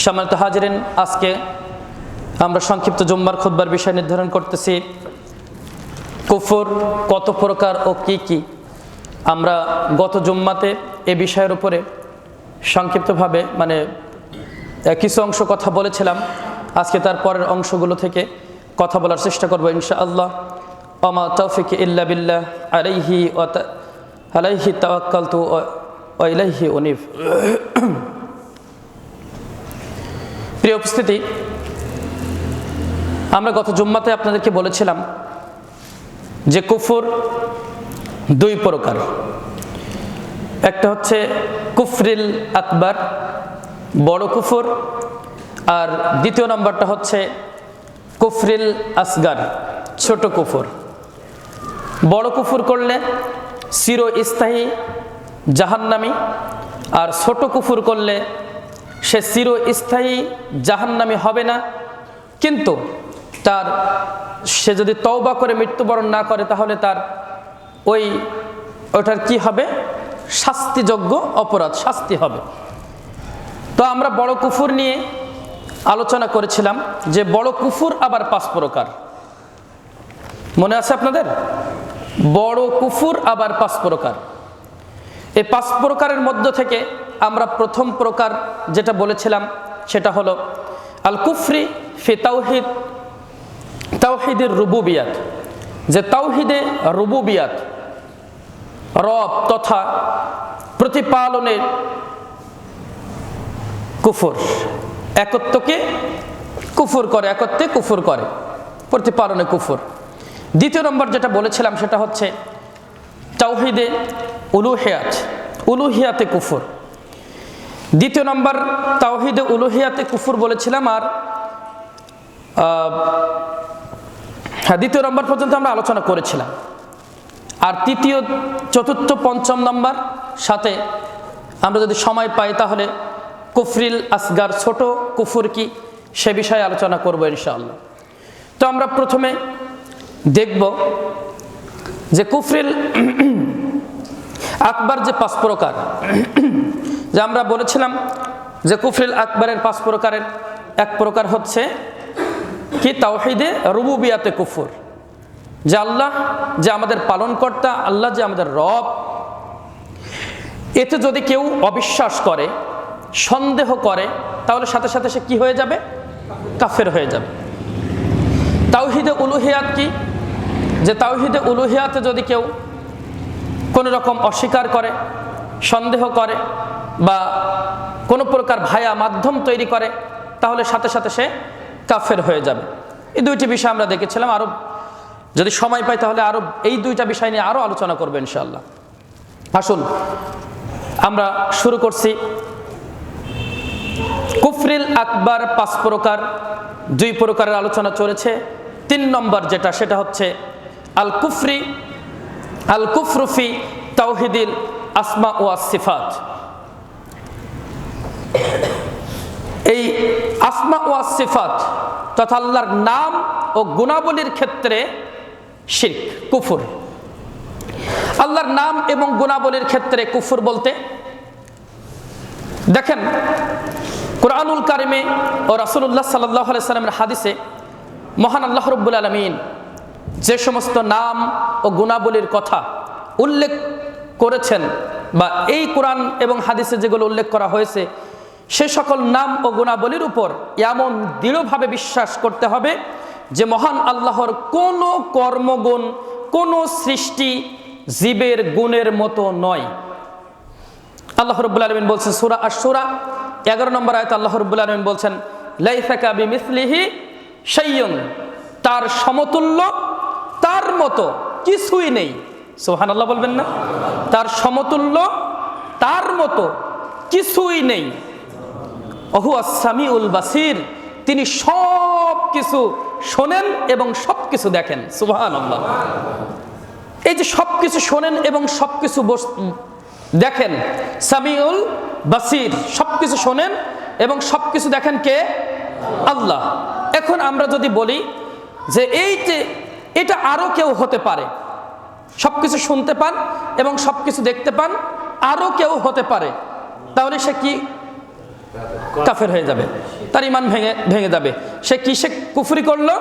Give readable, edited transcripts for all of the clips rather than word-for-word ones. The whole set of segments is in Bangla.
সম্মানিত হাজিরিন, আজকে আমরা সংক্ষিপ্ত জুম্মার খুতবার বিষয় নির্ধারণ করতেছি। কুফর কত প্রকার ও কি কি। আমরা গত জুম্মাতে এ বিষয়ের উপরে সংক্ষিপ্তভাবে কিছু অংশ কথা বলেছিলাম। আজকে তার পরের অংশগুলো থেকে কথা বলার চেষ্টা করবো ইনশাআল্লাহ। ওমা তৌফিক ইল্লা বিল্লাহ, আলাইহি তাওয়াক্কালতু ওয়া ইলাইহি উনীব। প্রিয় উপস্থিতি, আমরা গত জুম্মাতে আপনাদেরকে বলেছিলাম যে কুফর দুই প্রকার। একটা হচ্ছে কুফরিল আকবার, বড় কুফর, আর দ্বিতীয় নম্বরটা হচ্ছে কুফরিল আসগার, ছোট কুফর। বড় কুফর করলে চিরস্থায়ী জাহান্নামী, আর ছোট কুফর করলে সে চিরস্থায়ী জাহান্নামী হবে না, কিন্তু সে যদি তওবা করে মৃত্যুবরণ না করে তাহলে তার ওটার কি হবে? শাস্তিযোগ্য অপরাধ, শাস্তি হবে। তো আমরা বড় কুফর নিয়ে আলোচনা করেছিলাম যে বড় কুফর আবার 5 প্রকার। মনে আছে আপনাদের? বড় কুফর আবার 5 প্রকার। এই 5 প্রকারের মধ্য থেকে আমরা প্রথম প্রকার যেটা বলেছিলাম সেটা হলো আল কুফরি ফি তাওহীদের রুবুবিয়াত, যে তাওহীদে রুবুবিয়াত, রব তথা প্রতিপালনের কুফর, একত্বকে কুফর করে, একত্বে কুফর করে, প্রতিপালনে কুফর। দ্বিতীয় নম্বর যেটা বলেছিলাম সেটা হচ্ছে তাওহীদে উলুহিয়াত, উলুহিয়াতে কুফর। দ্বিতীয় নম্বর তাওহীদে উলুহিয়াতে কুফর বলেছিলাম। আর দ্বিতীয় নম্বর পর্যন্ত আমরা আলোচনা করেছিলাম। আর তৃতীয়, চতুর্থ, পঞ্চম নম্বর সাথে আমরা যদি সময় পাই তাহলে কুফরিল আসগার, ছোট কুফর কি, সে বিষয়ে আলোচনা করব ইনশাআল্লাহ। তো আমরা প্রথমে দেখব যে কুফরিল আকবার যে 5 প্রকার, যে আমরা বলেছিলাম যে কুফরিল আকবরের 5 প্রকারের এক প্রকার হচ্ছে কি তাওহীদে রুবুবিয়াতে কুফর, যে আল্লাহ যে আমাদের পালনকর্তা, আল্লাহ যে আমাদের রব, এতে যদি কেউ অবিশ্বাস করে, সন্দেহ করে, তাহলে সাথে সাথে সে কি হয়ে যাবে? কাফের হয়ে যাবে। তাওহীদে উলুহিয়াত কি? যে তাওহীদে উলুহিয়াতে যদি কেউ কোনো রকম অস্বীকার করে, সন্দেহ করে, বা কোনো প্রকার ভায়া মাধ্যম তৈরি করে, তাহলে সাথে সাথে সে কাফের হয়ে যাবে। এই দুইটি বিষয় আমরা দেখেছিলাম। আরো যদি সময় পাই তাহলে আরো এই দুইটা বিষয় নিয়ে আরো আলোচনা করবো ইনশাআল্লাহ। আসুন আমরা শুরু করছি। কুফরিল আকবার 5 প্রকার, 2 প্রকারের আলোচনা চলেছে। 3 নম্বর যেটা, সেটা হচ্ছে আল কুফরু ফি তাওহীদিল আসমা ওয়াস সিফাত। এই আসমা ওয়াস সিফাত তথা আল্লাহর নাম ও গুণাবলীর ক্ষেত্রে শিরক, কুফর। আল্লাহর নাম এবং গুণাবলীর ক্ষেত্রে কুফর বলতে দেখেন, কুরআনুল কারিমে ও রাসূলুল্লাহ সাল্লাল্লাহু আলাইহি সাল্লামের হাদিসে মহান আল্লাহ রাব্বুল আলামিন যে সমস্ত নাম ও গুণাবলীর কথা উল্লেখ করেছেন, বা এই কোরআন এবং হাদিসে যেগুলো উল্লেখ করা হয়েছে, সে সকল নাম ও গুণাবলীর উপর এমন দৃঢ়ভাবে বিশ্বাস করতে হবে যে মহান আল্লাহর কোনো কর্মগুণ, কোনো সৃষ্টি জীবের গুণের মতো নয়। আল্লাহ রাব্বুল আলামিন বলছেন সূরা আশ-শূরা 11 নম্বর আয়াতে আল্লাহ রাব্বুল আলামিন বলছেন লাইসা কাবিমিসলিহি শাইউন, তার সমতুল্য, তার মতো কিছুই নেই। সুবহানাল্লাহ বলবেন না? তার সমতুল্য, তার মতো কিছুই নেই। ওহুয়াস সামিউল বাসির, তিনি সব কিছু শোনেন এবং সব কিছু দেখেন। সুবহানাল্লাহ। এই যে সব কিছু শোনেন এবং সব কিছু দেখেন, সামিউল বাসির, সব কিছু শোনেন এবং সব কিছু দেখেন কে? আল্লাহ। এখন আমরা যদি বলি যে এটা আরো কেউ হতে পারে, সবকিছু শুনতে পান এবং সবকিছু দেখতে পান, আরো কেউ হতে পারে, তাহলে সে কি কাফের হয়ে যাবে, তার ইমান ভেঙে যাবে। সে কিসে কুফরি করলো?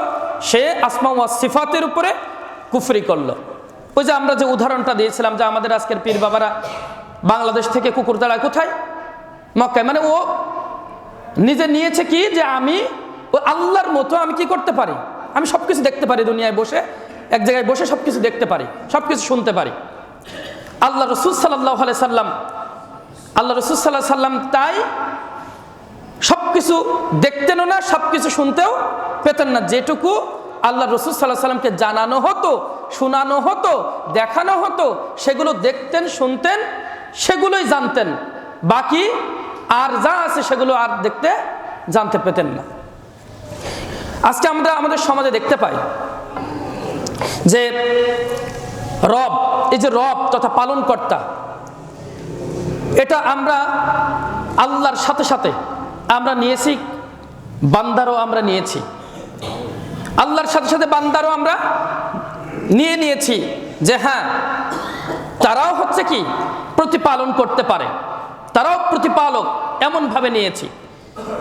সে আসমা ওয়া সিফাতের উপরে কুফরি করলো। ওই যে আমরা যে উদাহরণটা দিয়েছিলাম যে আমাদের আজকের পীর বাবারা বাংলাদেশ থেকে কুকুর তাড়ায় কোথায়? মক্কায়। মানে ও নিজে নিয়েছে কি যে আমি ও আল্লাহর মতো আমি কি করতে পারি, আমি সবকিছু দেখতে পারি, দুনিয়ায় বসে এক জায়গায় বসে সবকিছু দেখতে পারি, সবকিছু শুনতে পারি। আল্লাহ রসুল সাল্লাল্লাহু আলাইহি সাল্লাম তাই সবকিছু দেখতেনও না, সবকিছু শুনতেও পেতেন না। যেটুকু আল্লাহ রসুল সাল্লাল্লাহু আলাইহি সাল্লামকে জানানো হতো, শোনানো হতো, দেখানো হতো, সেগুলো দেখতেন, শুনতেন, সেগুলোই জানতেন। বাকি আর যা আছে সেগুলো আর দেখতে জানতে পেতেন না। আজকে আমরা আমাদের সমাজে দেখতে পাই যে রব, এই যে রব তথা পালনকর্তা, এটা আমরা আল্লাহর সাথে সাথে আমরা নিয়েছি, বান্দারও আমরা নিয়েছি। আল্লাহর সাথে সাথে বান্দারও আমরা নিয়েছি যে হ্যাঁ, তারাও হচ্ছে কি প্রতিপালন করতে পারে, তারাও প্রতিপালক, এমন ভাবে নিয়েছি।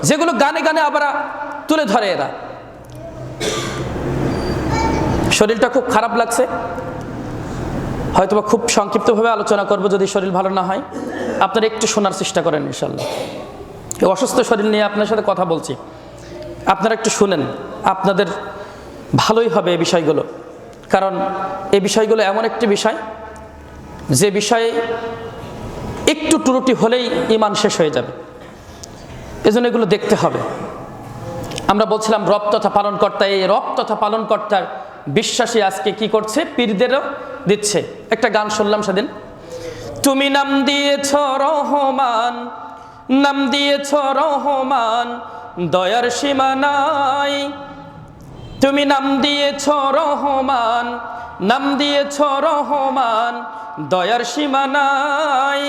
যেগুলো গানে গানে আবার তুলে ধরে এরা। শরীরটা খুব খারাপ লাগছে, হয়তোবা খুব সংক্ষিপ্তভাবে আলোচনা করব, যদি শরীর ভালো না হয় আপনারা একটু শোনার চেষ্টা করেন ইনশাল্লাহ। এই অসুস্থ শরীর নিয়ে আপনার সাথে কথা বলছি, আপনারা একটু শুনেন, আপনাদের ভালোই হবে এই বিষয়গুলো। কারণ এই বিষয়গুলো এমন একটি বিষয় যে বিষয়ে একটু ত্রুটি হলেই ঈমান শেষ হয়ে যাবে, এজন্য এগুলো দেখতে হবে। আমরা বলছিলাম রব তথা পালনকর্তা, এই রব তথা পালনকর্তার বিশ্বাসী আজকে কি করছে, পীরদেরও দিচ্ছে। একটা গান শুনলাম সেদিন, তুমি নাম দিয়েছ রহমান, নাম দিয়েছ রহমান, দয়ার সীমা নাই। তুমি নাম দিয়েছ রহমান, নাম দিয়েছ রহমান, দয়ার সীমা নাই।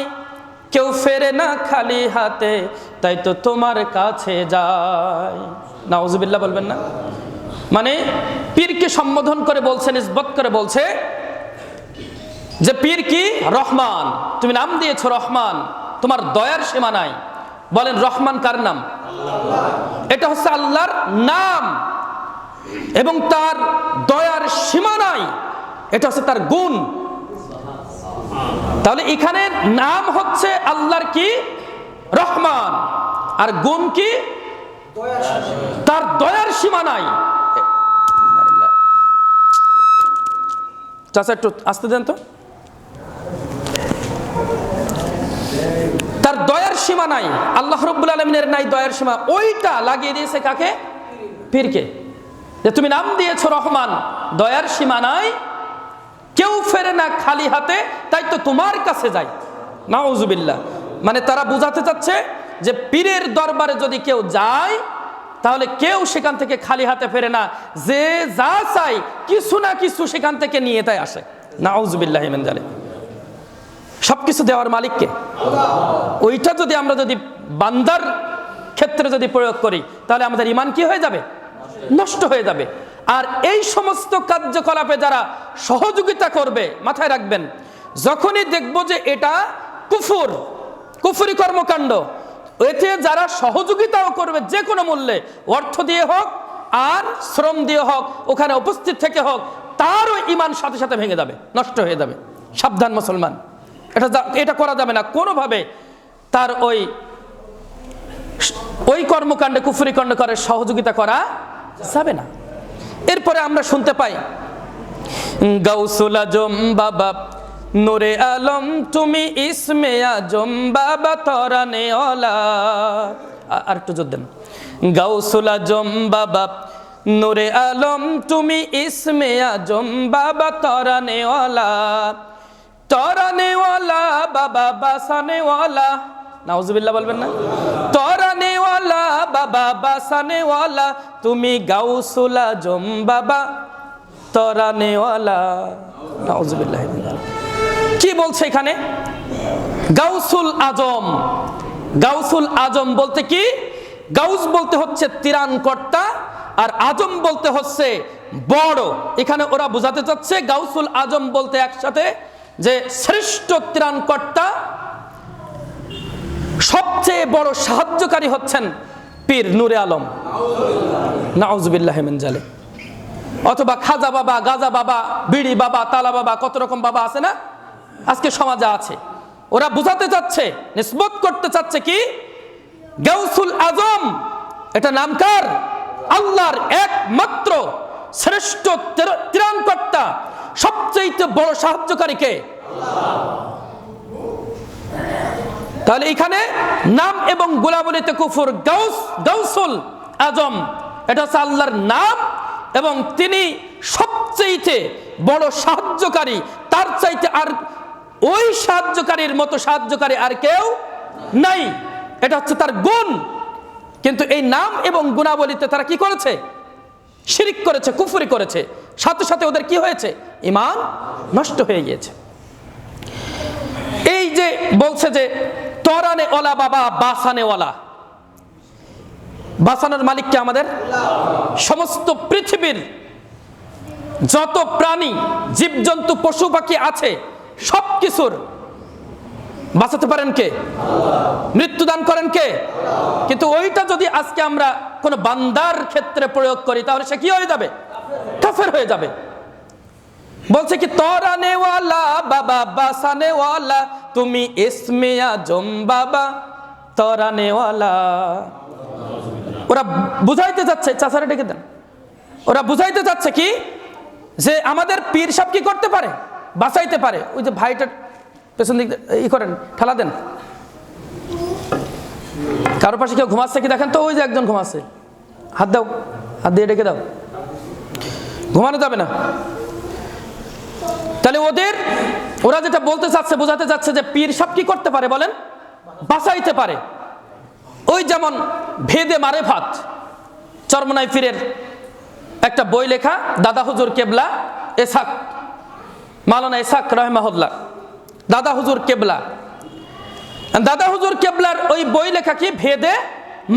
কেউ ফেরে না খালি হাতে, তাই তো তোমার কাছে যায়। নাউজুবিল্লাহ বলবেন না? মানে পীরকে সম্বোধন করে বলছে, নিসবত করে বলছে যে পীর কি রহমান, তুমি নাম দিয়েছো রহমান, তোমার দয়ার সীমা নাই। বলেন রহমান কার নাম? এটা হচ্ছে আল্লাহর নাম, এবং তার দয়ার সীমা নাই, এটা হচ্ছে তার গুণ। তাহলে এখানে নাম হচ্ছে আল্লাহর কি রহমান, আর গুণ কি তার দয়ার সীমা নাই। চাচা একটু আসতে দেন তো। তার দয়ার সীমা নাই, আল্লাহ রাব্বুল আলামিনের নাই দয়ার সীমা। ওইটা লাগিয়ে দিয়েছে কাকে? পীরকে। যে তুমি নাম দিয়েছো রহমান, দয়ার সীমা নাই, কেউ ফেরে না খালি হাতে, তাই তো তোমার কাছে যাই। নাউজুবিল্লাহ। মানে তারা বুঝাতে চাচ্ছে যে পীরের দরবারে যদি কেউ যায় তাহলে কেউ সেখান থেকে খালি হাতে ফেরে না, যে যা চাই কিছু না কিছু সেখান থেকে নিয়ে তাই আসে। নাউজুবিল্লাহি মিন যালিক। সবকিছু দেওয়ার মালিককে। ওইটা যদি আমরা যদি বান্দার ক্ষেত্রে যদি প্রয়োগ করি তাহলে আমাদের ঈমান কি হয়ে যাবে? নষ্ট হয়ে যাবে। আর এই সমস্ত কার্যকলাপে যারা সহযোগিতা করবে, মাথায় রাখবেন, যখনই দেখব যে এটা কুফরি কর্মকাণ্ড, এতে যারা সহযোগিতাও করবে যে কোনো মূল্যে, অর্থ দিয়ে হোক আর শ্রম দিয়ে হোক, ওখানে উপস্থিত থেকে হোক, তারও ঈমান সাথে সাথে ভেঙে যাবে, নষ্ট হয়ে যাবে। সাবধান মুসলমান, এটা করা যাবে না কোনোভাবে। তার ওই কর্মকাণ্ডে, কুফরি কাণ্ড করে সহযোগিতা করা যাবে না। এরপরে আমরা শুনতে পাই গাউসুল আজম বাবা নূরে আলম, তুমি ইসমে আজম বাবা তরানে ওয়ালা। আর একটু জোর দেন। গাউসুল আজম বাবা নূরে আলম, তুমি ইসমে আজম বাবা তরানে ওয়ালা, তরানে ওয়ালা বাবা বাসানে ওয়ালা। নাউজুবিল্লাহ বলবেন না? তরানে ওয়ালা বাবা বাসানে ওয়ালা, তুমি গাউসুল আজম বাবা তরানে ওয়ালা। নাউজুবিল্লাহ। কি বলছে এখানে? গাউসুল আজম। গাউসুল আজম বলতে কি? গাউস বলতে হচ্ছে ত্রাণকর্তা, আর আজম বলতে হচ্ছে বড়। এখানে ওরা বোঝাতে চাচ্ছে গাউসুল আজম বলতে একসাথে যে শ্রেষ্ঠ ত্রাণকর্তা, সবচেয়ে বড় সাহায্যকারী হচ্ছেন পীর নূরে আলম, নাউজুবিল্লাহি মিন জালিক। অথবা খাজা বাবা, গাজা বাবা, বিড়ি বাবা, তালা বাবা, কত রকম বাবা আছে না আজকে সমাজে আছে। ওরা বুঝাতে চাচ্ছে, নিসবত করতে চাচ্ছে কি গাউসুল আজম এটা নামকার আল্লাহর একমাত্র শ্রেষ্ঠ ত্রাণকর্তা, সবচেয়ে বড় সাহায্যকারীকে। তাহলে এখানে নাম এবং গুণাবলীতে কুফর। গাউসুল আজম এটা হচ্ছে আল্লাহর নাম এবং তিনি সবচেয়ে বড় সাহায্যকারী, তার চাইতে আর ওই সাহায্যকারীর মতো সাহায্যকারী আর কেউ নাই, এটা হচ্ছে তার গুণ। কিন্তু এই নাম এবং গুণাবলীতে তারা কি করেছে? শিরিক করেছে, কুফরি করেছে, সাথে সাথে ওদের কি হয়েছে? ঈমান নষ্ট হয়ে গিয়েছে। এই যে বলছে যে তরানে ওয়ালা বাবা বাসানে ওয়ালা, বাঁচানোর মালিক কে? আমাদের সমস্ত পৃথিবীর যত প্রাণী, জীবজন্তু, পশু পাখি আছে সব কিছুর বাঁচাতে পারেন কে? মৃত্যুদান করেন কে? কিন্তু ওইটা যদি আজকে আমরা কোন বান্দার ক্ষেত্রে প্রয়োগ করি তাহলে সে কি হয়ে যাবে? কাফের হয়ে যাবে। বলছে কি তরানে ওয়ালা বাবা বাসানে ওয়ালা, তুমি ইসমে আজম বাবা তরানে ওয়ালা। ওরা বুঝাইতে যাচ্ছে, চাচারা ডেকে দেন, ওরা বুঝাইতে যাচ্ছে কি যে আমাদের পীর সাহেব কি করতে পারে? বাঁচাইতে পারে। ওই যে ভাইটার পেছন দিক ই করেন, ঠেলা দেন। কারো পাশে কেউ ঘুমাচ্ছে কি দেখেন তো? ওই যে একজন ঘুমাচ্ছে, হাত দাও, হাত দিয়ে ডেকে দাও, ঘুমানো যাবে না। তাহলে ওরা যেটা বলতে চাচ্ছে, বোঝাতে চাচ্ছে যে পীর সাহেব কি করতে পারে বলেন? বাঁচাইতে পারে। ওই যেমন ভেদে মারেফাত, চরমনাই পীরের একটা বই লেখা, দাদা হুজুর কেবলা এসাক, মাওলানা ইসহাক রাহিমাহুল্লাহ, দাদা হুজুর কেবলা। দাদা হুজুর কেবলার ওই বই লেখা কি ভেদে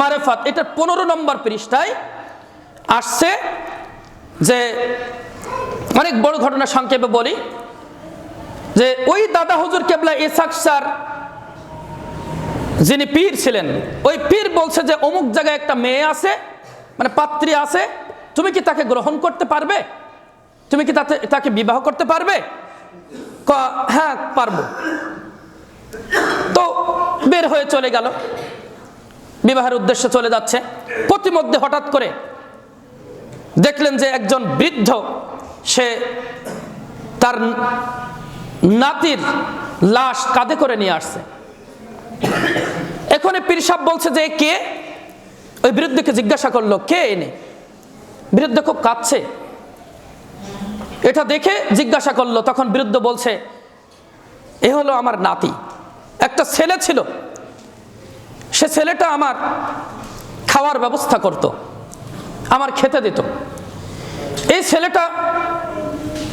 মারেফাত, এটা 15 নম্বর পৃষ্ঠায় আসছে যে অনেক বড় ঘটনা সংক্ষেপে বলি যে ওই দাদা হুজুর কেবলা ইসহাক স্যার যিনি পীর ছিলেন, ওই পীর বলছে যে অমুক জায়গায় একটা মেয়ে আছে, মানে পাত্রী আছে, তুমি কি তাকে গ্রহণ করতে পারবে? তুমি কি তাকে বিবাহ করতে পারবে? হ্যাঁ পারবো। তো বের হয়ে চলে গেল, বিবাহের উদ্দেশ্যে চলে যাচ্ছে। প্রতিমধ্যে হঠাৎ করে দেখলেন যে একজন বৃদ্ধ, সে তার নাতির লাশ কাঁধে করে নিয়ে আসছে। এখন পীর সাহেব বলছে যে কে? ওই বৃদ্ধকে জিজ্ঞাসা করলো কে এনে? বৃদ্ধ খুব কাঁদছে, এটা দেখে জিজ্ঞাসা করলো। তখন বৃদ্ধ বলছে এ হলো আমার নাতি, একটা ছেলে ছিল, সে ছেলেটা আমার খাওয়ার ব্যবস্থা করত, আমার খেতে দিত। এই ছেলেটা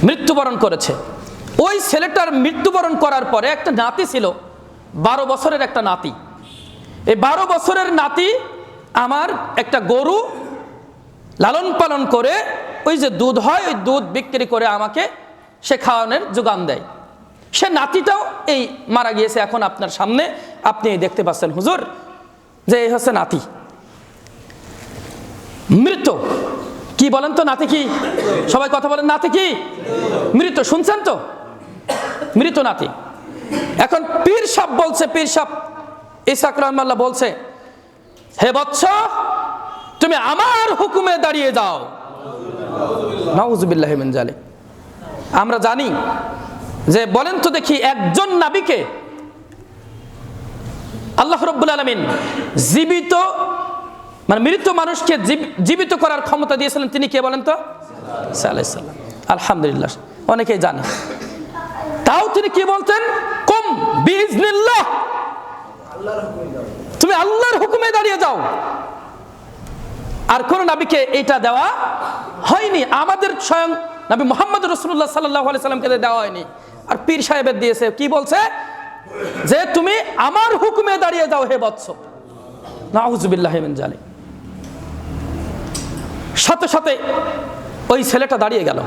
মৃত্যুবরণ করেছে। ওই ছেলেটার মৃত্যুবরণ করার পরে একটা নাতি ছিল, 12 বছরের একটা নাতি। এই 12 বছরের নাতি আমার একটা গরু লালন পালন করে, ওই যে দুধ হয় ওই দুধ বিক্রি করে আমাকে সে খাওয়ানোর যোগান দেয়। সে নাতিটাও এই মারা গিয়েছে, এখন আপনার সামনে আপনি দেখতে পাচ্ছেন হুজুর যে এই হচ্ছে নাতি, মৃত। কি বলেন তো নাতি কি? সবাই কথা বলেন, নাতি কি? মৃত। শুনছেন তো? মৃত নাতি। এখন পীর সাহেব বলছে, পীর সাহেব ইসহাক রাহিমাহুল্লাহ বলছে হে বৎস, তুমি আমার হুকুমে দাঁড়িয়ে যাও। নাউজুবিল্লাহি মিন জালিক। আমরা জানি যে বলেন তো দেখি একজন নবীকে আল্লাহ রাব্বুল আলামিন জীবিত, মানে মৃত মানুষকে জীবিত করার ক্ষমতা দিয়েছিলেন, তিনি কে বলেন তো? ঈসা আলাইহিস সালাম। আলহামদুলিল্লাহ, অনেকেই জানে। তাও তিনি কি বলতেন? কুম বিইজনিল্লাহ, তুমি আল্লাহর হুকুমে দাঁড়িয়ে যাও। আর কোন নবীকে এটা দেওয়া হয়নি। আমাদের স্বয়ং নবী মুহাম্মদ রাসূলুল্লাহ সাল্লাল্লাহু আলাইহি সাল্লামকে দেওয়া হয়নি, আর পীর সাহেবের দিয়েছে। কি বলছে? যে তুমি আমার হুকুমে দাঁড়িয়ে যাও হে বৎস। নাউজুবিল্লাহি মিন জালিক। সাথে সাথে ওই ছেলেটা দাঁড়িয়ে গেল,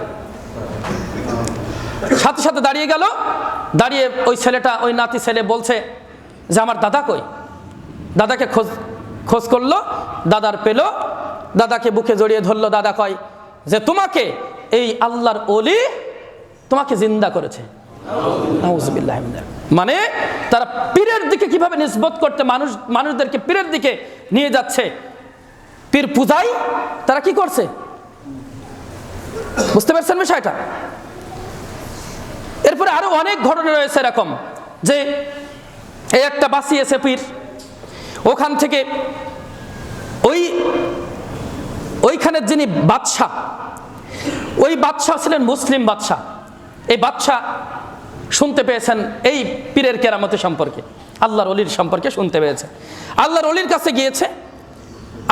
সাথে সাথে দাঁড়িয়ে গেল। দাঁড়িয়ে ওই ছেলেটা, ওই নাতি ছেলে বলছে যে আমার দাদা কই? দাদাকে খোঁজ করলো, দাদার পেল, দাদাকে বুকে জড়িয়ে ধরলো। দাদা কয় যে তোমাকে এই আল্লাহর ওলি তোমাকে জিন্দা করেছে। নাউযুবিল্লাহি মিন যালিক। মানে তারা পীরের দিকে কিভাবে নিসবত করতে মানুষদেরকে পীরের দিকে নিয়ে যাচ্ছে, পীর পূজায় তারা কি করছে, বুঝতে পারছেন বিষয়টা? এরপরে আরো অনেক ঘটনা রয়েছে এরকম, যে এই একটা বাঁচিয়েছে পীর, ওখান থেকে ওইখানের যিনি বাদশাহ, ওই বাদশাহ ছিলেন মুসলিম বাদশাহ। এই বাদশাহ শুনতে পেয়েছেন এই পীরের কেরামতি সম্পর্কে, আল্লাহর ওলির সম্পর্কে শুনতে পেয়েছে। আল্লাহর ওলির কাছে গিয়েছে,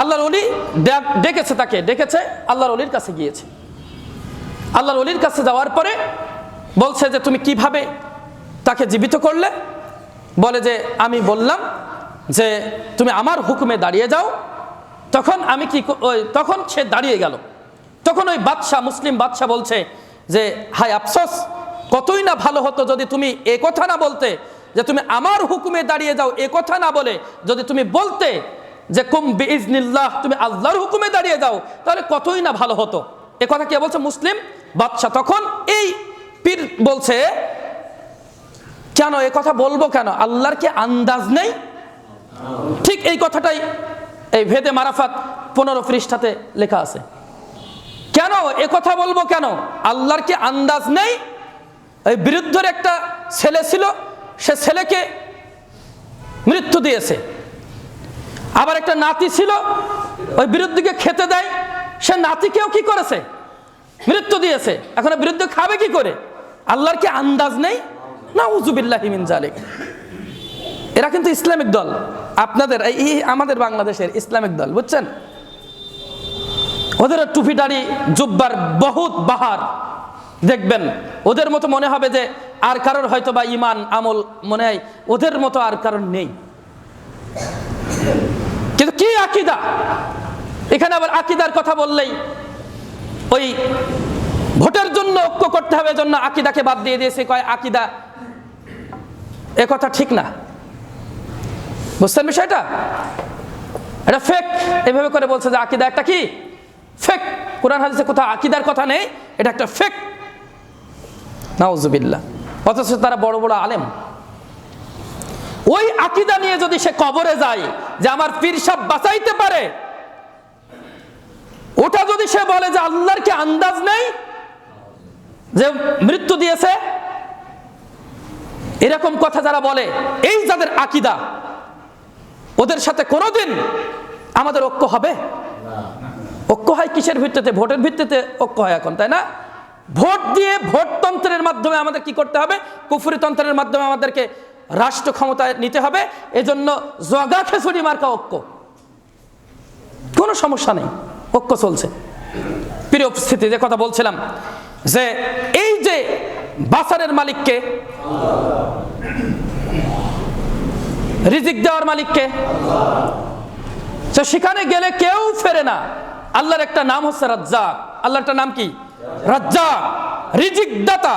আল্লাহর ওলি ডেকেছে, তাকে ডেকেছে, আল্লাহর ওলির কাছে গিয়েছে। আল্লাহর ওলির কাছে যাওয়ার পরে বলছে যে তুমি কিভাবে তাকে জীবিত করলে? বলে যে আমি বললাম যে তুমি আমার হুকুমে দাঁড়িয়ে যাও। তখন সে দাঁড়িয়ে গেল। তখন ওই বাদশাহ, মুসলিম বাদশাহ বলছে যে হায় আফসোস, কতই না ভালো হতো যদি তুমি এ কথা না বলতে যে তুমি আমার হুকুমে দাঁড়িয়ে যাও, এ কথা না বলে যদি তুমি বলতে যে কুম বিইজনিল্লাহ, তুমি আল্লাহর হুকুমে দাঁড়িয়ে যাও, তাহলে কতই না ভালো হতো। এ কথা কে বলছে? মুসলিম বাদশাহ। তখন এই পীর বলছে কেন এ কথা বলবো, কেন আল্লাহর কি আন্দাজ নেই? ঠিক এই কথাটাই এই ভেদে মারাফাত 15 পৃষ্ঠাতে লেখা আছে। কেন এ কথা বলবো, কেন আল্লাহর কি আন্দাজ নেই? এই বিরুদ্ধের একটা ছেলে ছিল, সে ছেলেকে মৃত্যু দিয়েছে। আবার একটা নাতি ছিল, ওই বিরুদ্ধকে খেতে দেয়, সে নাতিকেও কি করেছে? মৃত্যু দিয়েছে। এখন বিরুদ্ধ খাবে কি করে? আল্লাহর কি আন্দাজ নেই? নাউযুবিল্লাহি মিন যালিক। এরা কিন্তু ইসলামিক দল, আপনাদের এই আমাদের বাংলাদেশের ইসলামিক দল, বুঝছেন? ওদের টুপি দাড়ি জুব্বার বহুত বাহার, দেখবেন ওদের মতো মনে হবে যে আর কারোর হয়তো বা ইমান আমল মনে হয় ওদের মতো আর কারোর নেই। কিন্তু কি আকীদা! এখানে আবার আকীদার কথা বললেই ওই ভোটের জন্য ঐক্য করতে হবে, জন্য আকীদাকে বাদ দিয়ে দিয়েছে, কয় আকীদা এ কথা ঠিক না। বুঝছেন বিষয়টা? এটা ফেক। এভাবে করে বলছে যে আকীদা একটা কি ফেক, কোরআন হাদিসে কোথাও আকীদার কথা নেই, এটা একটা ফেক। নাউযুবিল্লাহ। অথচ তারা বড় বড় আলেম। ওই আকীদা নিয়ে যদি সে কবরে যায় যে আমার পীর সাহেব বাঁচাইতে পারে, ওটা যদি সে বলে যে আল্লাহর কি আন্দাজ নেই যে মৃত্যু দিয়েছে, এরকম কথা যারা বলে, এই যাদের আকীদা, ওদের সাথে কোনোদিন আমাদের ঐক্য হবে? ঐক্য হয় কিসের ভিত্তিতে? ভোটের ভিত্তিতে ঐক্য হয় এখন, তাই না? ভোট দিয়ে, ভোটতন্ত্রের মাধ্যমে আমাদের কি করতে হবে? কুফরি তন্ত্রের মাধ্যমে আমাদেরকে রাষ্ট্র ক্ষমতায় নিতে হবে। এজন্য জগা খেসুড়ি মার্কা ঐক্য, কোনো সমস্যা নেই, ঐক্য চলছে। প্রিয় উপস্থিতি, যে কথা বলছিলাম যে এই যে বাসারের মালিককে, রিজিক দেওয়ার মালিককে, সেখানে গেলে কেউ ফেরে না। আল্লাহর একটা নাম হচ্ছে রাজ্জাক। আল্লাহর একটা নাম কি? রাজ্জাক, রিজিক দাতা।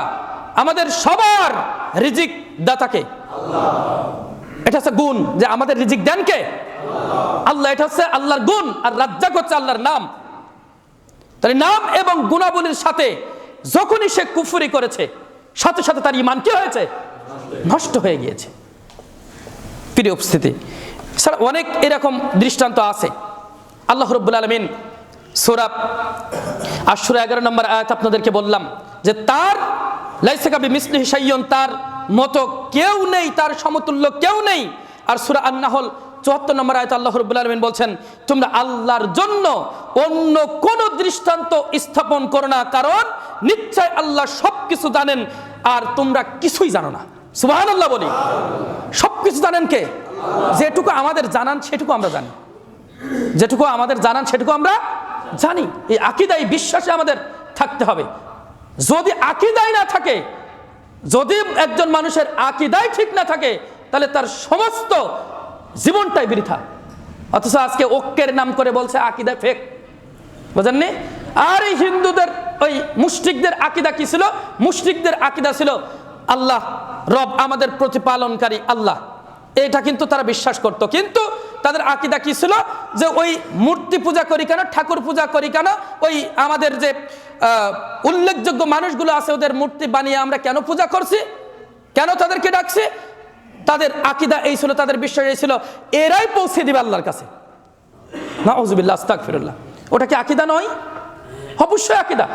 আমাদের সবার রিজিক দাতাকে এটা হচ্ছে গুণ, যে আমাদের রিজিক দেন কে? আল্লাহ। এটা হচ্ছে আল্লাহর গুণ, আর রাজ্জাক হচ্ছে আল্লাহর নাম। তার নাম এবং গুণাবলীর সাথে যখনই সে কুফরি করেছে, সাথে সাথে তার ঈমান কি হয়েছে? নষ্ট হয়ে গিয়েছে। প্রিয় উপস্থিতি, স্যার অনেক এরকম দৃষ্টান্ত আছে। আল্লাহ রাব্বুল আলামিন সূরা আশ-শূরা 11 নম্বর আয়াত আপনাদেরকে বললাম যে তার লাইসা কাবিমিসলিহি শাইউন, তার মতো কেউ নেই, তার সমতুল্য কেউ নেই। আর সূরা আন-নাহল 74 নম্বর আয়াতে আল্লাহ রাব্বুল আলামিন বলছেন তোমরা আল্লাহর জন্য অন্য কোন দৃষ্টান্ত স্থাপন করো না, কারণ নিশ্চয় আল্লাহ সবকিছু জানেন আর তোমরা কিছুই জানো না। সুবহানাল্লাহ বলি। সবকিছু জানেন কে? যেটুকু আমাদের জানান সেটুকু আমরা জানি, যেটুকু আমাদের জানান সেটুকু আমরা জানি। এই আকীদায়, বিশ্বাসে আমাদের থাকতে হবে। যদি আকীদায় না থাকে, যদি একজন মানুষের আকীদায় ঠিক না থাকে, তাহলে তার সমস্ত জীবনটাই বৃথা। অথচ আজকে ঐক্যের নাম করে বলছে আকীদা ফেক, বুঝেননি? আর এই হিন্দুদের, ওই মুশরিকদের আকীদা কি ছিল? মুশরিকদের আকীদা ছিল আল্লাহ রব, আমাদের প্রতিপালনকারী আল্লাহ। এটা কিন্তু তারা বিশ্বাস করত, কিন্তু তাদের আকীদা কি ছিল যে ওই মূর্তি পূজা করি কেন, ঠাকুর পূজা করি কেন, ওই আমাদের যে উল্লেখযোগ্য মানুষগুলো আছে ওদের মূর্তি বানিয়ে আমরা কেন পূজা করছি, কেন তাদেরকে ডাকছি। তাদের আকীদা এই ছিল, তাদের বিশ্বাস এই ছিল এরাই পৌঁছে দিবে আল্লাহর কাছে। নাউযুবিল্লাহ, আস্তাগফিরুল্লাহ। ওটা কি আকীদা নয়? অবশ্যই আকীদা।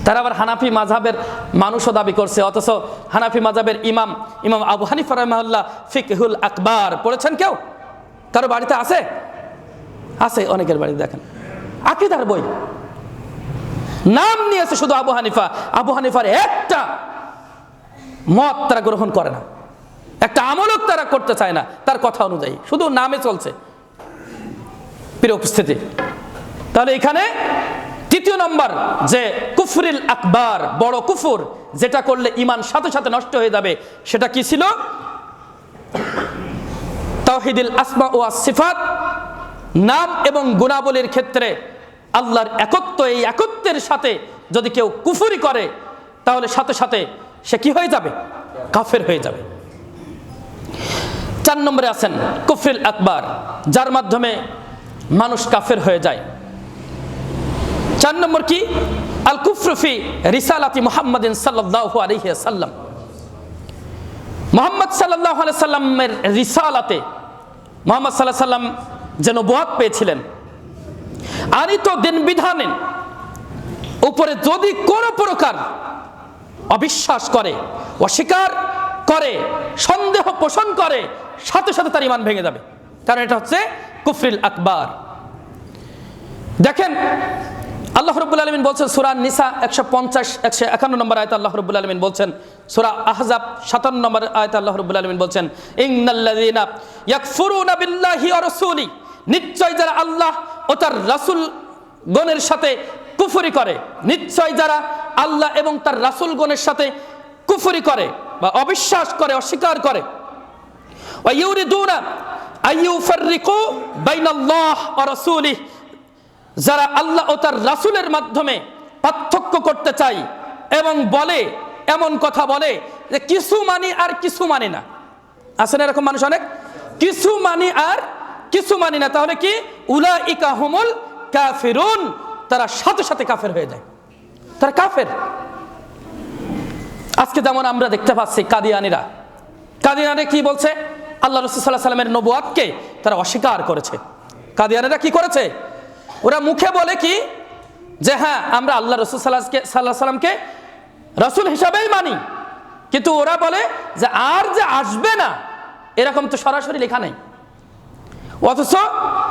তারা আবার হানাফি মাযহাবের মানুষও দাবি করছে, অথচ হানাফি মাযহাবের ইমাম আবু হানিফা রাহিমাহুল্লাহ ফিকহুল আকবার পড়েছেন কেউ? কারো বাড়িতে আছে? আছে, অনেকের বাড়িতে দেখেন আকীদার বই, নাম নিয়েছে শুধু আবু হানিফা। আবু হানিফার একটা মত তারা গ্রহণ করে না, একটা আমলও তারা করতে চায় না তার কথা অনুযায়ী, শুধু নামে চলছে। প্রিয় উপস্থিতি, তাহলে এখানে তৃতীয় নম্বর যে কুফরিল আকবার, বড় কুফর, যেটা করলে ঈমান সাথে সাথে নষ্ট হয়ে যাবে, সেটা কি ছিল? তাওহীদুল আসমা ওয়া সিফাত, নাম এবং গুণাবলীর ক্ষেত্রে আল্লাহর একত্ব, এই একত্বের সাথে যদি কেউ কুফরি করে তাহলে সাথে সাথে সে কি হয়ে যাবে? কাফের হয়ে যাবে। 4 নম্বরে আছেন কুফরিল আকবার, যার মাধ্যমে মানুষ কাফের হয়ে যায়। 4 নম্বর কি? আল কুফরু ফি রিসালাতি মুহাম্মাদিন সাল্লাল্লাহু আলাইহি ওয়াসাল্লাম। মুহাম্মদ সাল্লাল্লাহু আলাইহি সাল্লামের রিসালাতে, মুহাম্মদ সাল্লাল্লাহু আলাইহি সাল্লাম যে নবুয়ত পেয়েছিলেন, আনিত দিন বিধানের উপরে যদি কোনো প্রকার অবিশ্বাস করে, অস্বীকার করে, সন্দেহ পোষণ করে, সাথে সাথে তার ঈমান ভেঙে যাবে, কারণ এটা হচ্ছে কুফরিল আকবার। দেখেন আল্লাহ রাব্বুল আলামিন বলছেন সূরা নিসা 150-151 নম্বর আয়াতে আল্লাহ রাব্বুল আলামিন বলছেন, সূরা আহজাব 57 নম্বর আয়াতে আল্লাহ রাব্বুল আলামিন বলছেন, ইন্নাল্লাযীনা ইয়াকফুরুনা বিল্লাহি ওয়া রাসূলি, নিশ্চয় যারা আল্লাহ ও তার রাসূল গণের সাথে কুফরি করে, নিশ্চয় যারা আল্লাহ এবং তার রাসূল গণের সাথে কুফরি করে বা অবিশ্বাস করে, অস্বীকার করে, ওয়া ইউরিদুনা আইয়ুফাররিকু বাইনাল্লাহ ওয়া রাসূলিহি, যারা আল্লাহ ও তার রাসূলের মাধ্যমে পার্থক্য করতে চায় এবং বলে, এমন কথা বলে যে কিছু মানি আর কিছু মানি না। আছে না এরকম মানুষ অনেক? কিছু মানি আর কিছু মানি না, তাহলে কি? উলাইকা হুমুল কাফিরুন, তারা সাথে সাথে কাফের হয়ে যায়, তারা কাফের। আজকে যেমন আমরা দেখতে পাচ্ছি কাদিয়ানীরা কি বলছে? আল্লাহ রাসূল সাল্লাল্লাহু আলাইহি সাল্লামের নবুয়তকে তারা অস্বীকার করেছে। কাদিয়ানীরা কি করেছে? ওরা মুখে বলে কি যে হ্যাঁ আমরা আল্লাহ রাসূল সাল্লাল্লাহু আলাইহি সাল্লামকে রাসূল হিসাবেই মানি, কিন্তু ওরা বলে যে আর যে আসবে না এরকম তো সরাসরি লেখা নেই। অথচ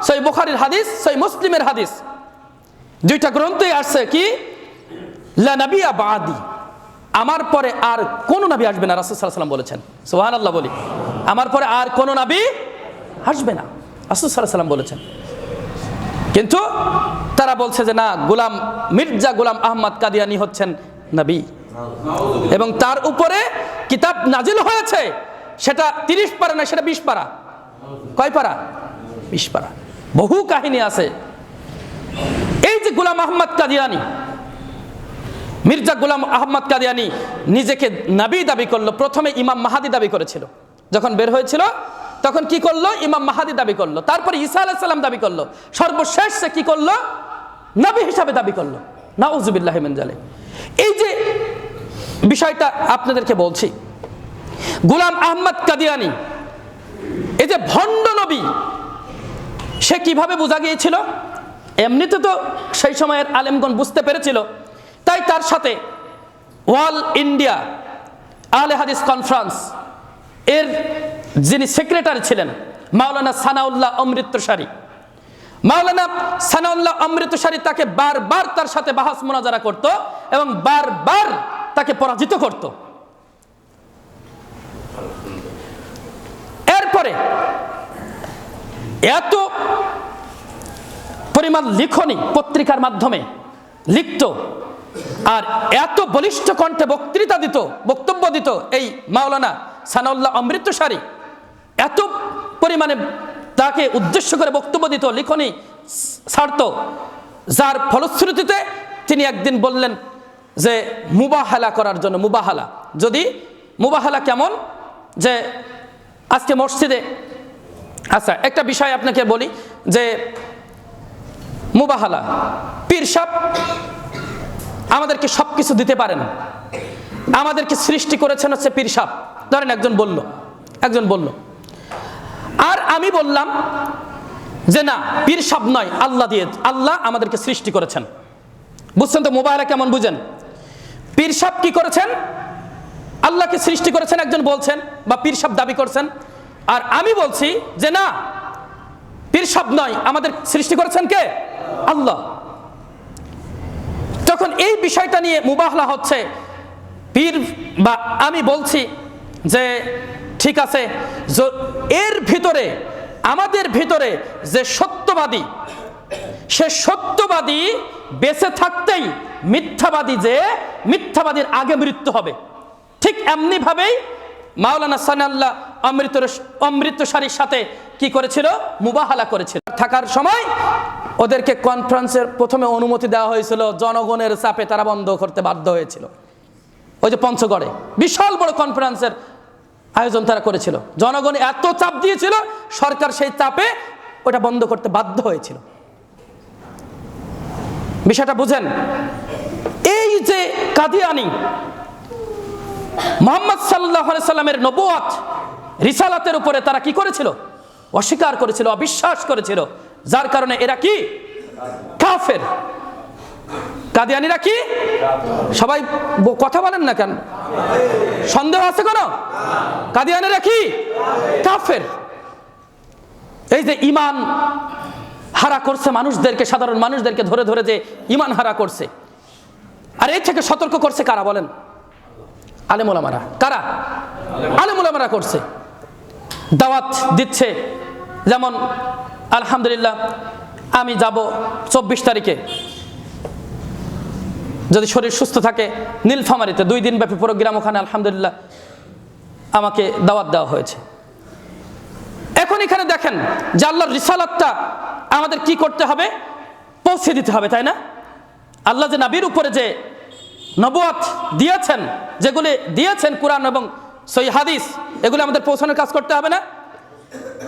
সহিহ বুখারীর হাদিস, সহিহ মুসলিমের হাদিস, দুইটা গ্রন্থেই আসছে কি লা নাবিয়্যা বাদি, আমার পরে আর কোন নবী আসবে না, রাসূল সাল্লাল্লাহু আলাইহি সাল্লাম বলেছেন। সুবহানাল্লাহ বলি, আমার পরে আর কোন নবী আসবে না, রাসূল সাল্লাল্লাহু আলাইহি সাল্লাম বলেছেন। কিন্তু তারা বলছে যে না, মির্জা গোলাম আহমদ কাদিয়ানী হচ্ছেন নবী এবং তার উপরে কিতাব নাজিল হয়েছে, সেটা 30 পারা না, সেটা 20 পারা। কয় পারা? 20 পারা। বহু কাহিনী আছে। এই যে গোলাম আহমদ কাদিয়ানী, মির্জা গোলাম আহমদ কাদিয়ানী নিজেকে নবী দাবি করলো। প্রথমে ইমাম মাহাদি দাবি করেছিল, যখন বের হয়েছিল তখন কি করলো? ইমাম মাহাদি দাবি করলো, তারপরে ঈসা আলাইহিস সালাম দাবি করলো, সর্বশেষ সে কি করলো? নবী হিসাবে দাবি করলো। নাউযুবিল্লাহি মিন যালিক। এই যে বিষয়টা আপনাদেরকে বলছি, গোলাম আহমদ কাদিয়ানী এই যে ভণ্ড নবী, সে কিভাবে বোঝা গিয়েছিল? এমনিতে তো সেই সময়ের আলেমগণ বুঝতে পেরেছিল, তাই তার সাথে অল ইন্ডিয়া আহলে হাদিস কনফারেন্স এর যিনি সেক্রেটারি ছিলেন মাওলানা সানাউল্লাহ অমৃতসারী, মাওলানা সানাউল্লাহ অমৃতসারী তাকে বারবার তার সাথে বাহাস মুনাজারা করত এবং বারবার তাকে পরাজিত করত। এরপরে এত পরিমাণ লিখনি পত্রিকার মাধ্যমে লিখত আর এত বলিষ্ঠ কণ্ঠে বক্তব্য দিত এই মাওলানা সানাউল্লাহ অমৃতসারী, এত পরিমাণে তাকে উদ্দেশ্য করে বক্তব্য দিত, লিখনি ছাড়ত, যার ফলশ্রুতিতে তিনি একদিন বললেন যে মুবাহালা করার জন্য। মুবাহালা কেমন? যে আজকে মসজিদে আচ্ছা, একটা বিষয় আপনাকে বলি যে মুবাহালা, পীর সাহেব আমাদেরকে সব কিছু দিতে পারেন, আমাদেরকে সৃষ্টি করেছেন হচ্ছে পীর সাহেব। ধরেন একজন বলল, আর আমি বললাম যে না, পীর সাহেব নয়, আল্লাহ আমাদেরকে সৃষ্টি করেছেন। বুঝছেন তো মুবাহালা কেমন? বুঝেন? পীর সাহেব কি করেছেন? আল্লাহকে সৃষ্টি করেছেন একজন বলছেন, বা পীর সাহেব দাবি করছেন। আর আমি বলছি যে না, পীর সাহেব নয়, আমাদের সৃষ্টি করেছেন কে? আল্লাহ। যখন এই বিষয়টা নিয়ে মুবাহলা হচ্ছে, পীর বা আমি বলছি যে ঠিক আছে, এর ভিতরে আমাদের ভিতরে যে সত্যবাদী, সে সত্যবাদী বেঁচে থাকতেই মিথ্যাবাদীর আগে মৃত্যু হবে। ঠিক এমনি ভাবেই মাওলানা সানাল্লাহ অমৃতসারীর সাথে কি করেছিল? মুবাহালা করেছিল। থাকার সময় ওদেরকে কনফারেন্সের প্রথমে অনুমতি দেওয়া হয়েছিল, জনগণের চাপে তারা বন্ধ করতে বাধ্য হয়েছিল। ওই যে পঞ্চগড়ে বিশাল বড় কনফারেন্সের আয়োজন তারা করেছিল, জনগণ এত চাপ দিয়েছিল, সরকার সেই চাপে ওটা বন্ধ করতে বাধ্য হয়েছিল। বিষয়টা বুঝেন? এই যে কাদিয়ানি মুহাম্মদ সাল্লাল্লাহু আলাইহি সাল্লামের নবুয়ত রিসালাতের উপরে তারা কি করেছিল? অস্বীকার করেছিল, অবিশ্বাস করেছিল, যার কারণে এরা কি? কাফের। কাদিয়ানিরা কি? সবাই কথা বলেন না কেন? সন্দেহ আছে কোনো? কাদিয়ানিরা কি? কাফের। এই যে ইমান হারা করছে মানুষদেরকে, সাধারণ মানুষদেরকে ধরে ধরে যে ইমান হারা করছে, আর এই থেকে সতর্ক করছে কারা বলেন? আলেম ওলামারা। কারা? আলেম ওলামারা করছে, দাওয়াত দিচ্ছে। যেমন আলহামদুলিল্লাহ আমি যাব 24 তারিখে, যদি শরীর সুস্থ থাকে, নীলফামারীতে 2 দিন ব্যাপী প্রোগ্রাম, ওখানে আলহামদুলিল্লাহ আমাকে দাওয়াত দেওয়া হয়েছে। এখন এখানে দেখেন যে আল্লাহর রিসালাতটা আমাদের কি করতে হবে? পৌঁছে দিতে হবে, তাই না? আল্লাহ যে নবীর উপরে যে নবুয়ত দিয়েছেন, যেগুলি দিয়েছেন কুরআন এবং সহিহ হাদিস, এগুলো আমাদের পৌঁছানোর কাজ করতে হবে না?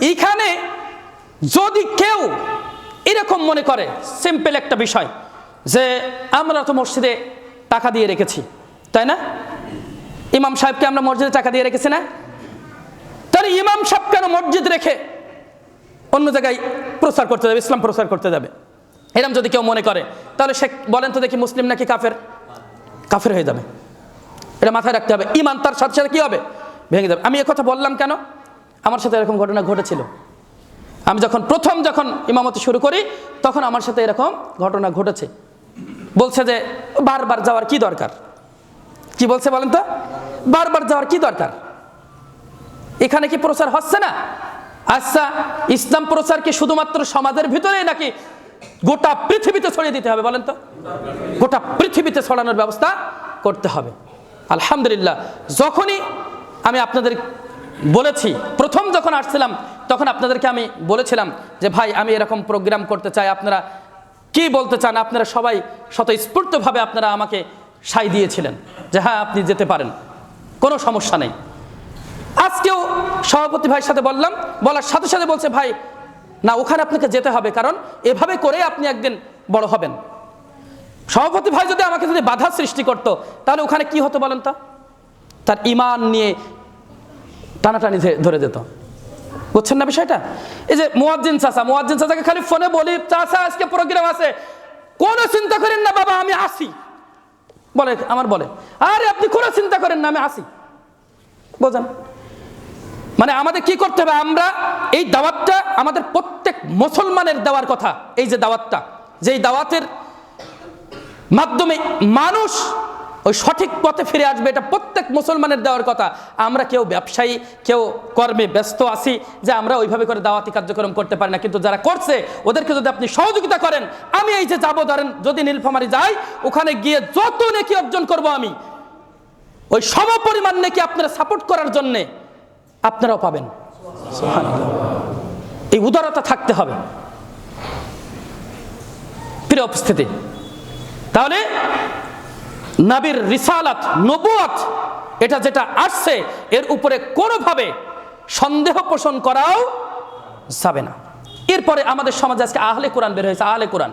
এইখানে যদি কেউ এরকম মনে করে, সিম্পল একটা বিষয়, যে আমরা তো মসজিদে টাকা দিয়ে রেখেছি, তাই না? ইমাম সাহেবকে আমরা মসজিদে টাকা দিয়ে রেখেছি না? তাহলে ইমাম সাহেব কেন মসজিদ রেখে অন্য জায়গায় প্রচার করতে যাবে, ইসলাম প্রচার করতে যাবে? এরকম যদি কেউ মনে করে, তাহলে সে বলেন তো দেখি, মুসলিম নাকি কাফের? কাফের হয়ে যাবে। এটা মাথায় রাখতে হবে। ইমান তার সাথে সাথে কি হবে? ভেঙে যাবে। আমি কথা বললাম কেন? আমার সাথে এরকম ঘটনা ঘটেছিল। আমি প্রথম যখন ইমামতি শুরু করি, তখন আমার সাথে এরকম ঘটনা ঘটেছে। বলছে যে বারবার যাওয়ার কি দরকার? কি বলছে বলেন তো? বারবার যাওয়ার কি দরকার? এখানে কি প্রচার হচ্ছে না? আচ্ছা, ইসলাম প্রচার কি শুধুমাত্র সমাজের ভিতরে, নাকি গোটা পৃথিবীতে ছড়িয়ে দিতে হবে বলেন তো? গোটা পৃথিবীতে ছড়ানোর ব্যবস্থা করতে হবে। আলহামদুলিল্লাহ, যখনই আমি আপনাদের বলেছি, প্রথম যখন আসছিলাম, তখন আপনাদেরকে আমি বলেছিলাম যে ভাই, আমি এরকম প্রোগ্রাম করতে চাই, আপনারা কি বলতে চান? আপনারা সবাই স্বতঃস্ফূর্তভাবে আপনারা আমাকে সায় দিয়েছিলেন যে হ্যাঁ, আপনি যেতে পারেন, কোনো সমস্যা নেই। আজকেও সভাপতি ভাইয়ের সাথে বলার সাথে সাথে বলছে ভাই না, ওখানে আপনাকে যেতে হবে, কারণ এভাবে করে আপনি একদিন বড় হবেন। সভাপতি ভাই যদি আমাকে বাধা সৃষ্টি করতো, তাহলে ওখানে কি হতো বলেন তো? তার ইমান নিয়ে টানাটানি ধরে যেত। বুঝছেন না বিষয়টা? এই যে মুয়াজ্জিন চাচাকে খালি ফোনে বলি, চাচা আজকে প্রোগ্রাম আছে, কোনো চিন্তা করেন না বাবা, আমি আসি। বলে আরে আপনি কোনো চিন্তা করেন না, আমি আসি। বোঝেন? মানে আমাদের কি করতে হবে? আমরা এই দাওয়াতটা আমাদের প্রত্যেক মুসলমানের দেওয়ার কথা। এই যে দাওয়াতটা, যেই দাওয়াতের মাধ্যমে মানুষ ওই সঠিক পথে ফিরে আসবে, এটা প্রত্যেক মুসলমানের দেওয়ার কথা। আমরা কেউ ব্যবসায়ী, কেউ কর্মে ব্যস্ত আছি, যে আমরা ওইভাবে করে দাওয়াতি কার্যক্রম করতে পারি না। কিন্তু যারা করছে, ওদেরকে যদি আপনি সহযোগিতা করেন, আমি এই যে যাবো, ধরেন যদি নীলফামারী যাই, ওখানে গিয়ে যত নেকি অর্জন করব, আমি ওই সমপরিমাণ নেকি আপনারা সাপোর্ট করার জন্যে আপনারাও পাবেন। এই উদারতা থাকতে হবে প্রিয় উপস্থিতি। তাহলে নবীর রিসালাত, নবুয়ত, এটা যেটা আসছে, এর উপরে কোনোভাবে সন্দেহ পোষণ করাও যাবে না। এরপরে আমাদের সমাজে আজকে আহলে কোরআন বের হয়েছে। আহলে কোরআন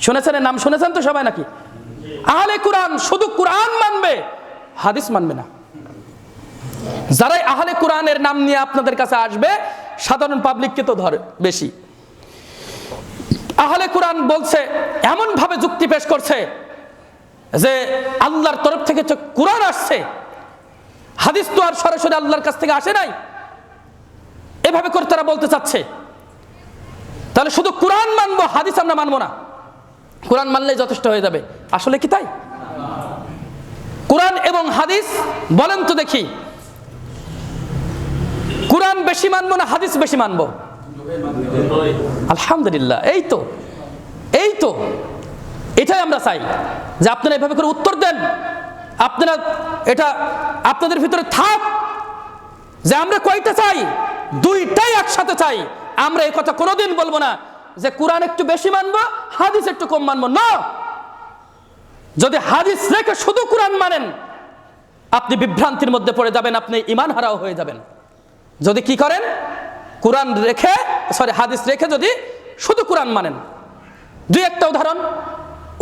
শুনেছেন, নাম শুনেছেন তো সবাই নাকি? আহলে কোরআন শুধু কোরআন মানবে, হাদিস মানবে না। যারাই আহলে কোরআনের নাম নিয়ে আপনাদের কাছে আসবে, সাধারণ পাবলিককে তো ধরে বেশি। আহলে কোরআন বলছে, এমন ভাবে যুক্তি পেশ করছে যে আল্লাহর তরফ থেকে কোরআন আসছে, হাদিস তো আর সরাসরি আল্লাহর কাছ থেকে আসে নাই, এভাবে করে তারা বলতে চাচ্ছে। তাহলে শুধু কোরআন মানবো, হাদিস আমরা মানবো না, কোরআন মানলেই যথেষ্ট হয়ে যাবে। আসলে কি তাই? কোরআন এবং হাদিস বলেন তো দেখি, কোরআন বেশি মানবো না হাদিস বেশি মানবো? আলহামদুলিল্লাহ, এই তো এটাই আমরা চাই যে আপনারা এভাবে করে উত্তর দেন। আপনারা এটা আপনাদের ভিতরে থাক যে আমরা কয়টা চাই, দুইটাই একসাথে চাই। আমরা এই কথা কোনোদিন বলবো না যে কোরআন একটু বেশি মানবো, হাদিস একটু কম মানবো না। যদি হাদিস রেখে শুধু কোরআন মানেন, আপনি বিভ্রান্তির মধ্যে পড়ে যাবেন, আপনি ঈমান হারাও হয়ে যাবেন। যদি কি করেন, কোরআন রেখে হাদিস রেখে যদি শুধু কোরআন মানেন। দুই একটা উদাহরণ,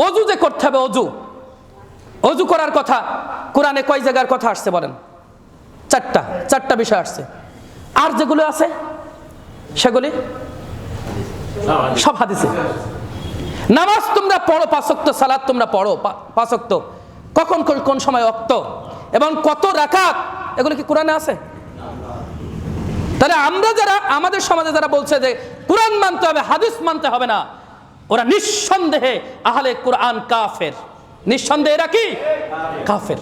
অজু যে করতে হবে, অজু করার কথা কোরআনে কয় জায়গার কথা আসছে বলেন? চারটা বিষয় আসছে। আর যেগুলো আছে সেগুলি সব হাদিসে। নামাজ তোমরা পড়ো 5 ওয়াক্ত, সালাত তোমরা পড়ো 5 ওয়াক্ত, কখন কোন সময় ওয়াক্ত এবং কত রাকাত, এগুলো কি কোরআনে আছে? তাহলে আমরা যারা আমাদের সমাজে যারা বলছে যে কোরআন মানতে হবে হাদিস মানতে হবে না, ওরা নিঃসন্দেহে আহলে কোরআন কাফের। নিঃসন্দেহে এরা কি কাফের।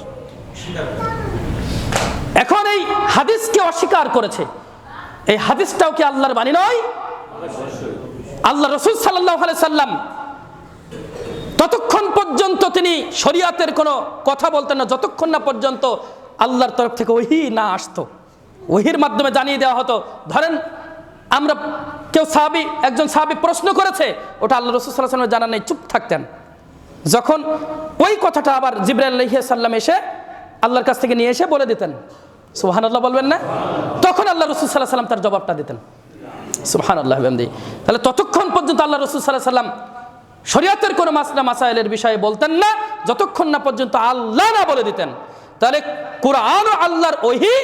এখন এই হাদিসকে অস্বীকার করেছে, এই হাদিসটাও কি আল্লাহর বাণী নয়? আল্লাহ রাসূল সাল্লাল্লাহু আলাইহি সাল্লাম ততক্ষণ পর্যন্ত তিনি শরীয়তের কোনো কথা বলতেন না যতক্ষণ না পর্যন্ত আল্লাহর তরফ থেকে ওহী না আসতো, ওহীর মাধ্যমে জানিয়ে দেওয়া হতো। ধরেন আমরা একজন সাহাবী প্রশ্ন করেছে, ওটা আল্লাহ রাসূল সাল্লাল্লাহু আলাইহি ওয়াসাল্লাম জানা নেই, চুপ থাকতেন। যখন ওই কথাটা আবার জিবরাইল আলাইহিস সালাম এসে আল্লাহর কাছ থেকে নিয়ে এসে বলে দিতেন, সুবহানাল্লাহ বলবেন না? তখন আল্লাহ রাসূল সাল্লাল্লাহু আলাইহি ওয়াসাল্লাম তার জবাবটা দিতেন। সুবহানাল্লাহ বিহামদিহি। তাহলে ততক্ষণ পর্যন্ত আল্লাহ রাসূল সাল্লাল্লাহু আলাইহি ওয়াসাল্লাম শরীয়তের কোনো মাসলা মাসাইলের বিষয়ে বলতেন না যতক্ষণ না পর্যন্ত আল্লাহ না বলে দিতেন। তাহলে কোরআন ও আল্লাহর ওহী,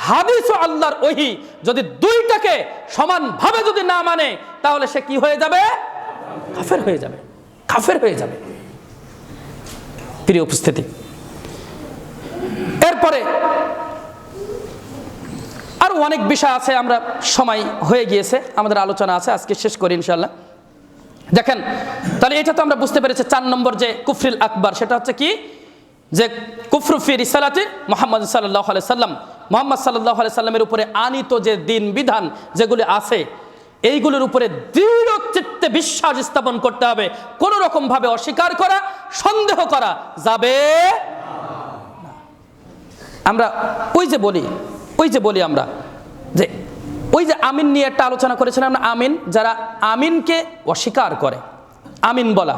হাদিস ও আল্লাহর ওহী, যদি দুইটাকে সমানভাবে যদি না মানে, তাহলে সে কি হয়ে যাবে? কাফের হয়ে যাবে, কাফের হয়ে যাবে। প্রিয় উপস্থিতি, এরপরে আরো অনেক বিষয় আছে, আমরা সময় হয়ে গিয়েছে, আমাদের আলোচনা আছে, আজকে শেষ করি ইনশাআল্লাহ। দেখেন, তাহলে এটা তো আমরা বুঝতে পেরেছি 4 নম্বর যে কুফরিল আকবার, সেটা হচ্ছে কি? যে কুফরু ফি রিসালাতি মুহাম্মদ সাল্লাল্লাহু আলাইহি সাল্লাম, মুহাম্মদ সাল্লাল্লাহু আলাইহি সাল্লামের উপরে আনিত যে দিন বিধান যেগুলি আছে, এইগুলোর উপরে দৃঢ় চিত্তে বিশ্বাস স্থাপন করতে হবে। কোন রকম ভাবে অস্বীকার করা, সন্দেহ করা যাবে না। আমরা ওই যে বলি আমরা যে ওই যে আমিন নিয়ে একটা আলোচনা করেছিলাম না, আমিন, যারা আমিনকে অস্বীকার করে, আমিন বলা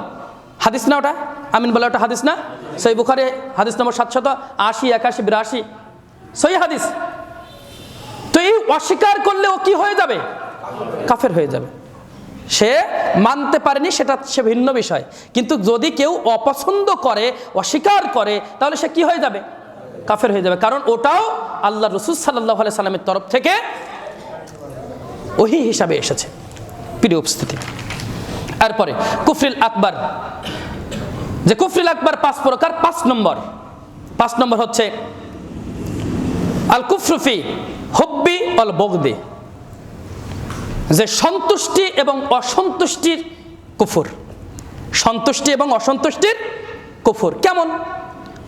হাদিস না? ওটা আমিন বলা ওটা হাদিস না? সহিহ বুখারী হাদিস নম্বর 780, 81, 82 সহিহ হাদিস। তো এই অস্বীকার করলে ও কি হয়ে যাবে? কাফের হয়ে যাবে। সে মানতে পারেনি, সেটা সে ভিন্ন বিষয়, কিন্তু যদি কেউ অপছন্দ করে, অস্বীকার করে, তাহলে সে কি হয়ে যাবে? কাফের হয়ে যাবে। কারণ ওটাও আল্লাহ রাসূল সাল্লাল্লাহু আলাইহি সাল্লামের তরফ থেকে ওহী হিসাবে এসেছে। প্রিয় উপস্থিতি, এরপরে কুফরিল আকবার, যে কুফরিল আকবার 5 প্রকার। 5 নম্বর হচ্ছে আল কুফরু ফি হুব্বি ওয়াল বুগদি, যে সন্তুষ্টি এবং অসন্তুষ্টির কুফর। সন্তুষ্টি এবং অসন্তুষ্টির কুফর কেমন?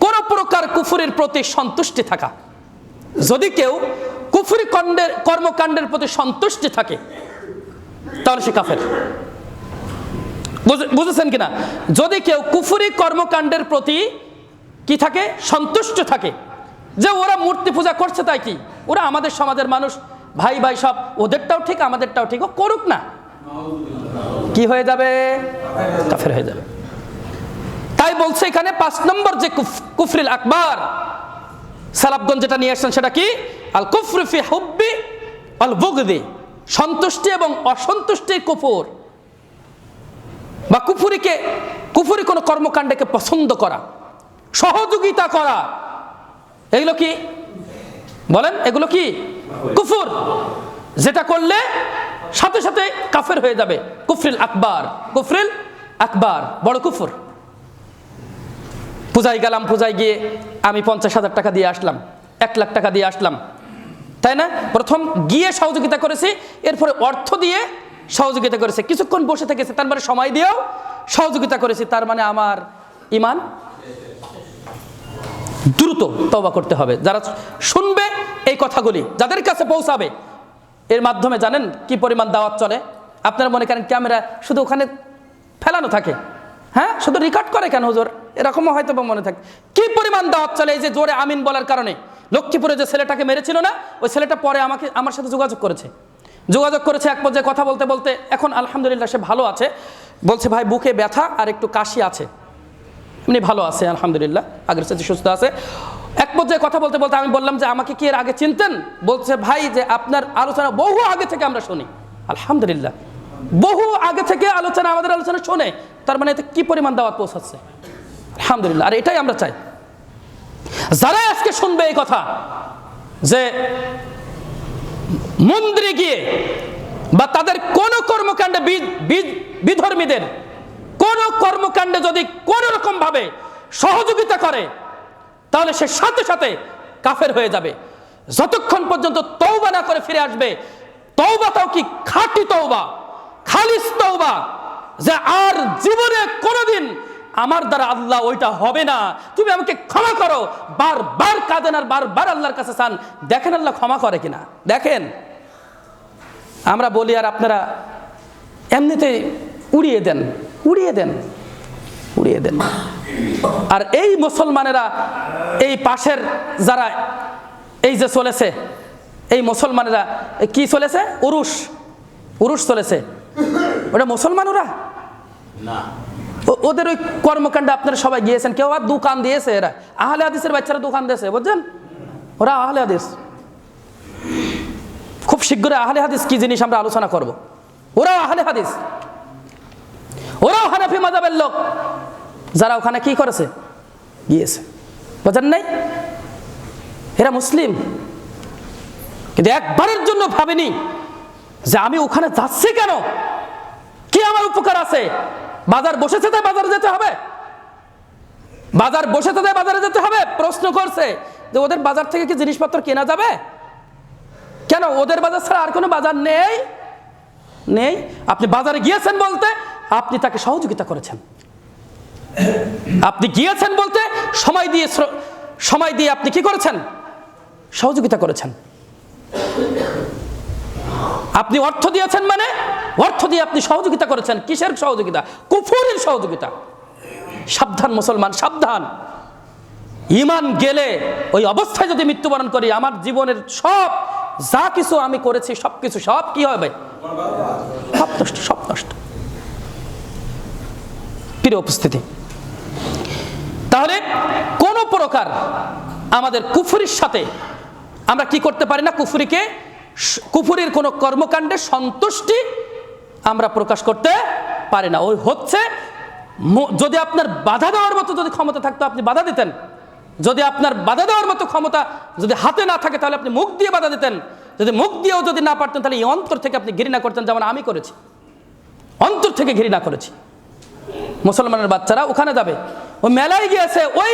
কোন প্রকার কুফরের প্রতি সন্তুষ্টি থাকা। যদি কেউ কুফরি কর্মকাণ্ডের প্রতি সন্তুষ্টি থাকে, তাহলে সে কাফের। বুঝেছেন কিনা? যদি কেউ কুফরি কর্মকাণ্ডের প্রতি কি থাকে? সন্তুষ্ট থাকে, যে ওরা মূর্তি পূজা করছে তাই কি, ওরা আমাদের সমাজের মানুষ, ভাই ভাই সব, ওদেরটাও ঠিক আমাদেরটাও ঠিক, ও করুক না, কি হয়ে যাবে? কাফের হয়ে যাবে। তাই বলছে এখানে 5 নম্বর যে কুফরিল আকবার, সালাফগণ যেটা নিয়ে আসছেন সেটা কি? আল কুফরু ফি হুব্বি আল বুগদি, সন্তুষ্টি এবং অসন্তুষ্টির কুফর, বা কুফরি কোনো কর্মকাণ্ডকে পছন্দ করা, সহযোগিতা করা, এগুলো কি বলেন? এগুলো কি কুফর, যেটা করলে সাথে সাথে কাফের হয়ে যাবে। কুফরিল আকবার, বড় কুফর। পূজায় গেলাম, পূজায় গিয়ে আমি 50,000 টাকা দিয়ে আসলাম, 1 লাখ টাকা দিয়ে আসলাম, তাই না? প্রথম গিয়ে সহযোগিতা করেছি, এরপরে অর্থ দিয়ে সহযোগিতা করেছে, কিছুক্ষণ বসে থেকেছে, তার মানে সময় দিয়েও সহযোগিতা করেছি, তার মানে আমার ঈমান। দ্রুত তওবা করতে হবে। যারা শুনবে এই কথাগুলি, যাদের কাছে পৌঁছাবে, এর মাধ্যমে জানেন কি পরিমাণ দাওয়াত চলে। আপনারা মনে করেন ক্যামেরা শুধু ওখানে ফেলানো থাকে, হ্যাঁ, শুধু রেকর্ড করে কেন হুজুর, এরকমও হয়তো মনে থাকে। কি পরিমাণ দাওয়াত চলে এই যে জোরে আমিন বলার কারণে। লক্ষ্মীপুরে যে ছেলেটাকে মেরেছিল না, ওই ছেলেটা পরে আমার সাথে যোগাযোগ করেছে, এক পর্যায়ে কথা বলতে বলতে এখন আলহামদুলিল্লাহ সে ভালো আছে। বলছে ভাই বুকে ব্যথা আর একটু কাশি আছে, এমনি ভালো আছে আলহামদুলিল্লাহ, আগের সাথে সুস্থ আছে। এক পর্যায়ে কথা বলতে বলতে আমি বললাম যে আমাকে কি এর আগে চিনতেন? বলছে ভাই যে আপনার আলোচনা বহু আগে থেকে আমরা শুনি। আলহামদুলিল্লাহ, বহু আগে থেকে আমাদের আলোচনা শোনে, তার মানে এতে কি পরিমাণ দাওয়াত পৌঁছাচ্ছে, আলহামদুলিল্লাহ। আর এটাই আমরা চাই, যারা আজকে শুনবে এই কথা, যে মন্দিরে গিয়ে বা তাদের কোন কর্মকাণ্ডে, বিধর্মীদের কোন কর্মকাণ্ডে যদি কোন রকম ভাবে সহযোগিতা করে, তাহলে সে সাথে সাথে কাফের হয়ে যাবে। যতক্ষণ পর্যন্ত তওবা না করে ফিরে আসবে, তওবাটাও কি খাঁটি তওবা, খালিস তওবা, যে আর জীবনে কোনোদিন আমার দ্বারা আল্লাহ ওইটা হবে না, তুমি আমাকে ক্ষমা করো, বারবার কাঁদেন আর বারবার আল্লাহর কাছে চান। দেখেন আল্লাহ ক্ষমা করে কিনা। দেখেন আমরা বলি আর আপনারা এমনিতে উড়িয়ে দেন। আর এই মুসলমানেরা, এই পাশের যারা এই যে চলেছে, এই মুসলমানেরা কি চলেছে, উরুস চলেছে, ওটা মুসলমান ওরা না। ওদের ওই কর্মকাণ্ডে আপনারা সবাই গিয়েছেন, কেউ আর দোকান দিয়েছে, এরা আহলে হাদিসের বাচ্চারা দোকান দিয়েছে, বুঝছেন? ওরা আহলে হাদিস। খুব শীঘ্রই আহলে হাদিস কি জিনিস আমরা আলোচনা করব। ওরাও আহলে হাদিস, ওরাও হানাফি মাযহাবের লোক, যারা ওখানে কি করেছে, গিয়েছে, বুঝেন নাই? এরা মুসলিম, কিন্তু একবারের জন্য ভাবেনি যে আমি ওখানে যাচ্ছি কেন, কি আমার উপকার আছে। বাজার বসেছে তাই বাজারে যেতে হবে, প্রশ্ন করছে যে ওদের বাজার থেকে কি জিনিসপত্র কেনা যাবে? কেন, ওদের বাজার ছাড়া আর কোনো বাজার নেই? আপনি বাজারে গিয়েছেন বলতে আপনি তাকে সহযোগিতা করেছেন, আপনি গিয়েছেন বলতে সময় দিয়ে আপনি কি করেছেন, সহযোগিতা করেছেন। আপনি অর্থ দিয়েছেন, মানে অর্থ দিয়ে আপনি সহযোগিতা করেছেন। কিসের সহযোগিতা? কুফরের সহযোগিতা। সাবধান মুসলমান, সাবধান। ঈমান গেলে ওই অবস্থায় যদি মৃত্যুবরণ করি, আমার জীবনের সব যা কিছু আমি করেছি সব কি হবে? সব নষ্ট। প্রিয় উপস্থিতি, তাহলে কোন প্রকার আমাদের কুফরির সাথে আমরা কি করতে পারি না, কুফরির কোন কর্মকাণ্ডে সন্তুষ্টি আমরা প্রকাশ করতে পারি না। ওই হচ্ছে, যদি আপনার বাধা দেওয়ার মতো যদি ক্ষমতা থাকতো আপনি বাধা দিতেন, যদি আপনার বাধা দেওয়ার মতো ক্ষমতা যদি হাতে না থাকে তাহলে আপনি মুখ দিয়ে বাধা দিতেন, যদি মুখ দিয়েও যদি না পারতেন তাহলে এই অন্তর থেকে আপনি ঘৃণা করতেন, যেমন আমি করেছি, অন্তর থেকে ঘৃণা করেছি। মুসলমানের বাচ্চারা ওখানে যাবে, ওই মেলায় গিয়েছে, ওই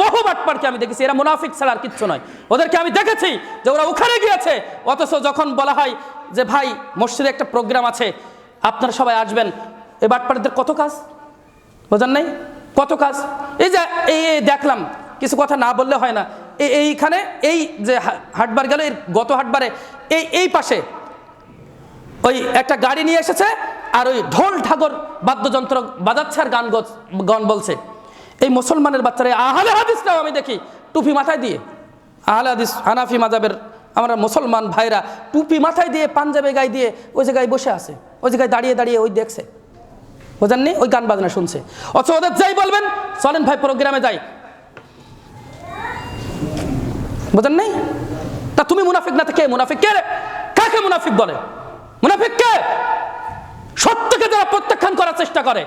বহু বাটপারকে আমি দেখেছি, এরা মুনাফিক ছাড়া আর কিচ্ছু নয়। ওদেরকে আমি দেখেছি যে ওরা ওখানে গিয়েছে, অথচ যখন বলা হয় যে ভাই মসজিদে একটা প্রোগ্রাম আছে, আপনারা সবাই আসবেন, এই বাটপারদের কত কাজ, বোঝেন নাই? কত কাজ। এই যে এই দেখলাম, কিছু কথা না বললে হয় না, এইখানে এই যে হাটবার গেল, এর গত হাটবারে এই পাশে ওই একটা গাড়ি নিয়ে এসেছে, আর ওই ঢোল ঢাগর বাদ্যযন্ত্র বাজাচ্ছে আর গান বলছে। এই মুসলমানের বাচ্চারা, আহলে হাদিসরাও আমি দেখি টুপি মাথায় দিয়ে, আহলে হাদিস হানাফি মাযহাবের আমরা মুসলমান ভাইরা টুপি মাথায় দিয়ে, পাঞ্জাবি গায়ে দিয়ে ওই জায়গায় বসে আছে, ওই জায়গায় দাঁড়িয়ে ওই দেখছে, বোঝেননি? ওই গান বাজনা শুনছে। অথচ ওদের যাই বলবেন, চলেন ভাই প্রোগ্রামে যাই, বোঝেন নাই? তা তুমি মুনাফিক না, কে মুনাফিক? কে কাকে মুনাফিক বলে? মুনাফিক কে? সত্যকে যারা প্রত্যাখ্যান করার চেষ্টা করে।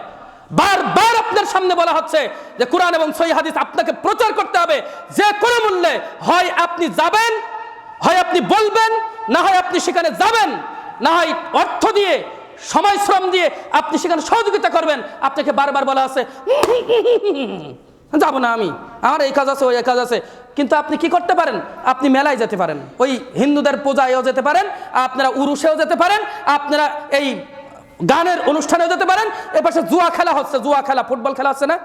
বারবার আপনার সামনে বলা হচ্ছে যে কোরআন এবং সহিহ হাদিস আপনাকে প্রচার করতে হবে যে কোনো মূল্যে। হয় আপনি যাবেন, হয় আপনি বলবেন, না হয় আপনি সেখানে যাবেন, না হয় অর্থ দিয়ে, সময় শ্রম দিয়ে আপনি সেখানে সহযোগিতা করবেন। আপনাকে বারবার বলা আছে যাবো না, আমার এই কাজ আছে, ওই কাজ আছে। কিন্তু আপনি কি করতে পারেন? আপনি মেলায় যেতে পারেন, ওই হিন্দুদের পূজায়ও যেতে পারেন, আপনারা উরুষেও যেতে পারেন, আপনারা এই গানের অনুষ্ঠানেও যেতে পারেন। এপাশে জুয়া খেলা হচ্ছে, জুয়া খেলা, ফুটবল খেলা হচ্ছে না,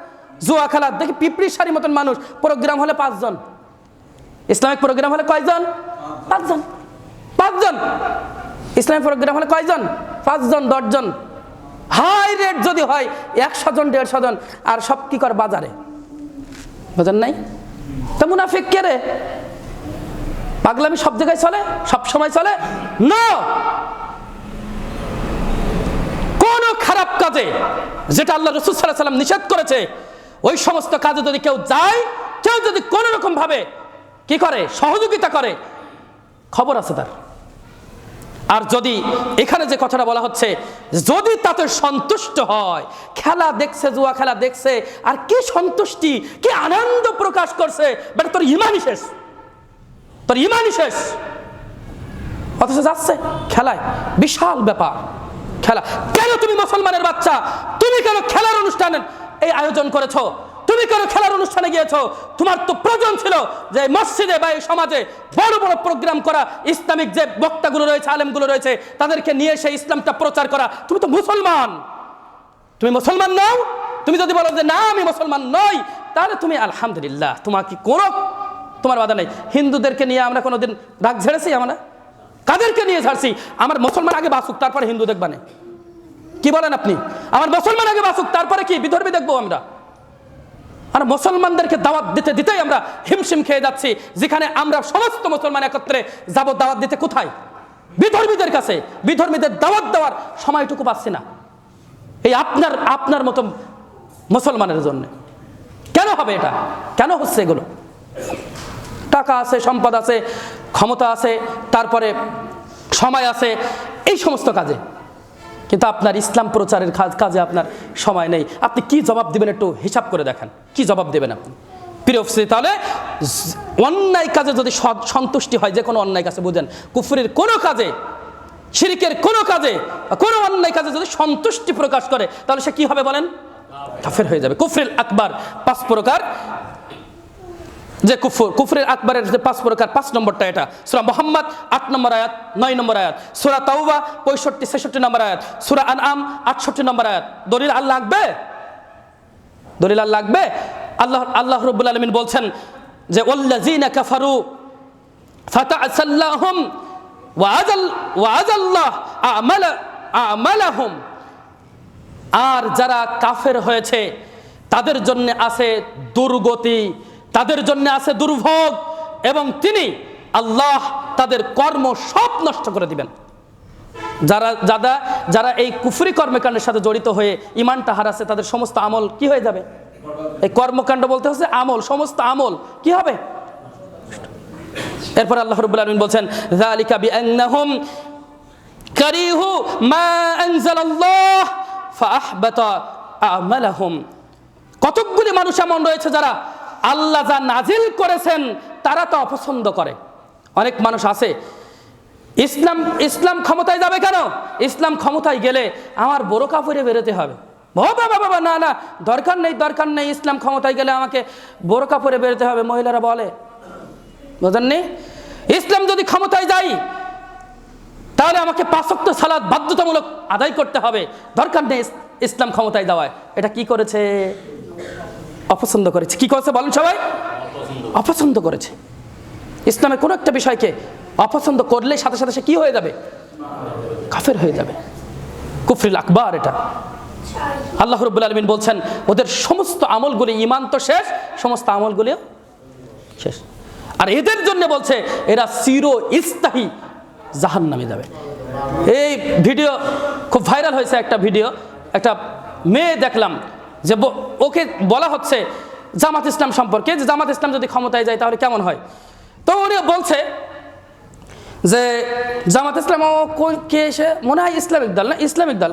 জুয়া খেলা দেখি পিঁপড়ির সারি মতন মানুষ। প্রোগ্রাম হলে 5 জন, ইসলামিক প্রোগ্রাম হলে কয়জন? 5 জন। 5 জন ইসলামিক প্রোগ্রাম হলে কয়জন? 5 জন, 10 জন। হাই রেট যদি হয় 100 জন, 150 জন। আর সব কি করে? বাজারে। বোঝেন নাই? তা মুনাফিক কে রে? পাগলামি সব জায়গায় চলে, সব সময় চলে না। কোন খারাপ কাজে যেটা আল্লাহ রাসূল সাল্লাল্লাহু আলাইহি ওয়াসাল্লাম নিষেধ করেছে, ওই সমস্ত কাজে যদি কেউ যায়, কেউ যদি কোন রকম ভাবে কি করে? সহযোগিতা করে, খবর আছে তার। আর যদি এখানে যে কথাটা বলা হচ্ছে, যদি তাতে সন্তুষ্ট হয়, খেলা দেখছে, জুয়া খেলা দেখছে, আর কি সন্তুষ্টি, কি আনন্দ প্রকাশ করছে, বেটা তোর ইমানই শেষ, তোর ইমানই শেষ। অথচ যাচ্ছে খেলায়, বিশাল ব্যাপার খেলা। কেন তুমি মুসলমানের বাচ্চা, তুমি কেন খেলার অনুষ্ঠানের এই আয়োজন করেছো? তুমি কেন খেলার অনুষ্ঠানে গিয়েছো? তোমার তো প্রয়োজন ছিল যে মসজিদে বা এই সমাজে বড় বড় প্রোগ্রাম করা, ইসলামিক যে বক্তাগুলো রয়েছে, আলেমগুলো রয়েছে, তাদেরকে নিয়ে সেই ইসলামটা প্রচার করা। তুমি তো মুসলমান, তুমি মুসলমান নও। তুমি যদি বলো যে না আমি মুসলমান নই, তাহলে তুমি আলহামদুলিল্লাহ, তোমাকে কোনো তোমার বাধা নেই। হিন্দুদেরকে নিয়ে আমরা কোনোদিন রাগ ঝেড়েছি? আমরা কাদেরকে নিয়ে ঝাড়ছি? আমার মুসলমান আগে বাসুক, তারপরে হিন্দু দেখবা না। কি বলেন আপনি? আমার মুসলমান আগে বাসুক, তারপরে কি বিধর্মী দেখবো আমরা? আর মুসলমানদেরকে দাওয়াত দিতে দিতেই আমরা হিমশিম খেয়ে যাচ্ছি। যেখানে আমরা সমস্ত মুসলমান একত্রে যাব দাওয়াত দিতে, কোথায়? বিধর্মীদের কাছে। বিধর্মীদের দাওয়াত দেওয়ার সময়টুকু পাচ্ছি না এই আপনার মতো মুসলমানের জন্য। কেন হবে এটা? কেন হচ্ছে এগুলো? টাকা আছে, সম্পদ আছে, ক্ষমতা আছে, তারপরে সময় আছে এই সমস্ত কাজে, কিন্তু আপনার ইসলাম প্রচারের কাজে আপনার সময় নেই। আপনি কি জবাব দেবেন একটু হিসাব করে দেখেন, কি জবাব দেবেন আপনি? প্রিয় উপস্থিতি, তাহলে অন্যায় কাজে যদি সন্তুষ্টি হয়, যে কোনো অন্যায় কাজে, বুঝেন কুফরির কোনো কাজে, শিরকের কোনো কাজে, কোনো অন্যায় কাজে যদি সন্তুষ্টি প্রকাশ করে, তাহলে সে কি হবে বলেন? কাফের হয়ে যাবে। কুফরিল আকবার 5 প্রকার, যে কুফরের আকবরের যে 5 প্রকার, 5 নম্বরটা এটা। সূরা মুহাম্মদ 8 নম্বর আয়াত, 9 নম্বর আয়াত। সূরা তাওবা 65-66 নম্বর আয়াত। সূরা আনআম 68 নম্বর আয়াত। দলিল আল্লাহ লাগবে? দলিল আল্লাহ লাগবে? আল্লাহ রাব্বুল আলামিন বলছেন যে ওয়াল্লাযিনা কাফারু ফাতাসাল্লাহুম ওয়া আযাল্লাহ আমালাহুম। আর যারা কাফের হয়েছে তাদের জন্য আছে দুর্গতি, তাদের জন্য আছে দুর্ভোগ, এবং তিনি আল্লাহ তাদের কর্ম সব নষ্ট করে দিবেন। যারা এই কুফরি কর্মকাণ্ডের সাথে জড়িত হয়ে ইমানটা হারাচ্ছে, তাদের সমস্ত আমল কি হয়ে যাবে? এই কর্মকাণ্ড বলতে হচ্ছে আমল, সমস্ত আমল কি হবে? এরপর আল্লাহ রাব্বুল আলামিন বলছেন যালিকা বিআন্নাহুম কারিহু মা আনজালাল্লাহ ফাআহবাতা আমালাহুম। কতকগুলি মানুষ এমন রয়েছে যারা আল্লাহ যা নাজিল করেছেন তারা তা অপছন্দ করে। অনেক মানুষ আছে, ইসলাম ক্ষমতায় যাবে কেন? ইসলাম ক্ষমতায় গেলে আমার বোরকা পরে বেরোতে হবে। বাবা না না, দরকার নেই, ইসলাম ক্ষমতায় গেলে আমাকে বোরকা পরে বেরোতে হবে, মহিলারা বলে। বুঝেননি? ইসলাম যদি ক্ষমতায় যাই তাহলে আমাকে 5 ওয়াক্ত সালাত বাধ্যতামূলক আদায় করতে হবে, দরকার নেই ইসলাম ক্ষমতায় যাওয়ায়। এটা কি করেছে? অপছন্দ করেছে। কি করেছে বলেন সবাই? অপছন্দ করেছে। ইসলামে কোনো একটা বিষয়কে অপছন্দ করলে সাথে সাথে সে কি হয়ে যাবে? কাফের হয়ে যাবে। কুফরিল আকবার এটা। আল্লাহ রাব্বুল আলামিন বলছেন ওদের সমস্ত আমলগুলি, ইমান তো শেষ, সমস্ত আমলগুলি শেষ। আর এদের জন্য বলছে এরা চিরস্থায়ী জাহান্নামে যাবে। এই ভিডিও খুব ভাইরাল হয়েছে, একটা ভিডিও, একটা মেয়ে দেখলাম যে ওকে বলা হচ্ছে জামাত ইসলাম সম্পর্কে, যে জামাত ইসলাম যদি ক্ষমতায় যায় তাহলে কেমন হয়। তো উনি বলছে যে জামাত ইসলাম কে এসে মনে হয় ইসলামিক দল না, ইসলামিক দল,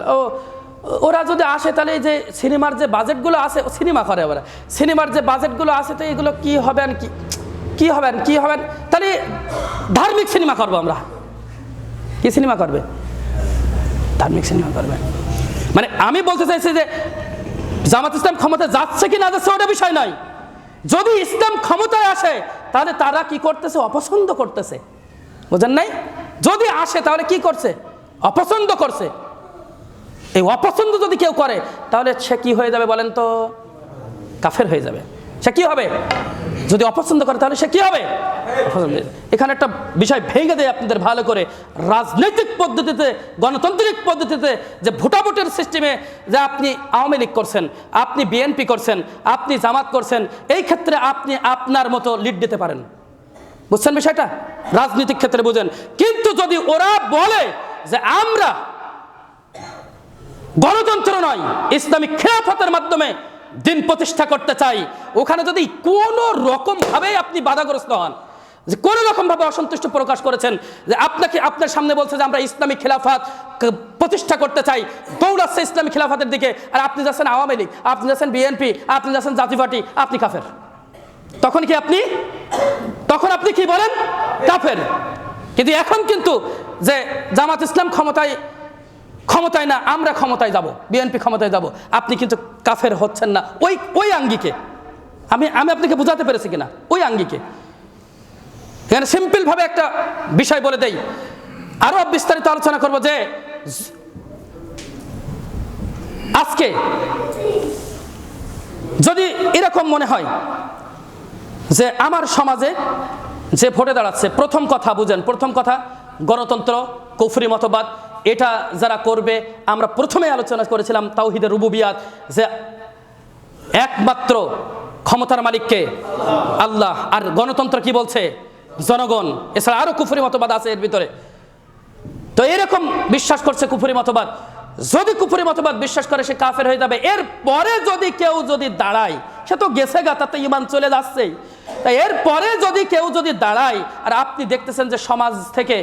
ওরা যদি আসে তাহলে এই যে সিনেমার যে বাজেটগুলো আছে, সিনেমা করে ওরা, সিনেমার যে বাজেটগুলো আছে তো এগুলো কি হবেন, কি হবেন, তাহলে ধার্মিক সিনেমা করবো আমরা। কি সিনেমা করবে? ধার্মিক সিনেমা করবে। মানে আমি বলতে চাইছি যে জামাত ইসলাম ক্ষমতা যাচ্ছে কি না যাচ্ছে ওটা বিষয় নয়, যদি ইসলাম ক্ষমতায় আসে তাহলে তারা কি করতেছে? অপছন্দ করতেছে, বুঝেন নাই? যদি আসে তাহলে কি করছে? অপছন্দ করছে। এই অপছন্দ যদি কেউ করে তাহলে সে কি হয়ে যাবে বলেন তো? কাফের হয়ে যাবে। সে কি হবে? যদি অপছন্দ করে তাহলে সে কি হবে? এখানে একটা বিষয় ভেঙে দেয় আপনাদের ভালো করে। রাজনৈতিক পদ্ধতিতে, গণতান্ত্রিক পদ্ধতিতে যে ভোটাভুটির সিস্টেমে যে আপনি আওয়ামী লীগ করছেন, আপনি বিএনপি করছেন, আপনি জামাত করছেন, এই ক্ষেত্রে আপনি আপনার মতো লিড দিতে পারেন, বুঝছেন বিষয়টা? রাজনৈতিক ক্ষেত্রে বুঝেন। কিন্তু যদি ওরা বলে যে আমরা গণতন্ত্র নয়, ইসলামিক খেলাফতের মাধ্যমে দিন প্রতিষ্ঠা করতে চাই, ওখানে যদি কোনো রকম ভাবে আপনি বাধাগ্রস্ত হন, যে কোনো রকম ভাবে অসন্তুষ্ট প্রকাশ করেছেন, যে আপনাকে আপনার সামনে বলছে যে আমরা ইসলামিক খেলাফত প্রতিষ্ঠা করতে চাই, দৌড়াচ্ছে ইসলামিক খেলাফতের দিকে, আর আপনি যাচ্ছেন আওয়ামী লীগ, আপনি যাচ্ছেন বিএনপি, আপনি যাচ্ছেন জাতীয় পার্টি, আপনি কাফের। তখন আপনি কি বলেন? কাফের। কিন্তু এখন কিন্তু যে জামাত ইসলাম ক্ষমতায় না, আমরা ক্ষমতায় যাব, বিএনপি ক্ষমতায় যাব, আপনি কিন্তু কাফের হচ্ছেন না ওই আঙ্গিকে। আমি আপনাকে বুঝাতে পেরেছি কিনা? ওই আঙ্গিকে। এখানে সিম্পল ভাবে একটা বিষয় বলে দেই, আরো বিস্তারিত আলোচনা করব যে আজকে যদি এরকম মনে হয় যে আমার সমাজে যে ভোটে দাঁড়াচ্ছে, প্রথম কথা বুঝেন, প্রথম কথা গণতন্ত্র, কুফরি মতবাদ, এটা যারা করবে, আমরা প্রথমে আলোচনা করেছিলাম তাওহীদের রুবুবিয়াত, যে একমাত্র ক্ষমতার মালিককে আল্লাহ, আর গণতন্ত্র কি বলছে? জনগণ। এছাড়া আরো কুফরি মতবাদ আছে এর ভিতরে। তো এরকম বিশ্বাস করছে কুফরি মতবাদ। যদি কুফরি মতবাদ বিশ্বাস করে সে কাফের হয়ে যাবে। এর পরে যদি কেউ দাঁড়ায়, সে তো গেছে গা, তাতে ঈমান চলে যাচ্ছেই। তাই এর পরে যদি কেউ দাঁড়ায়, আর আপনি দেখতেছেন যে সমাজ থেকে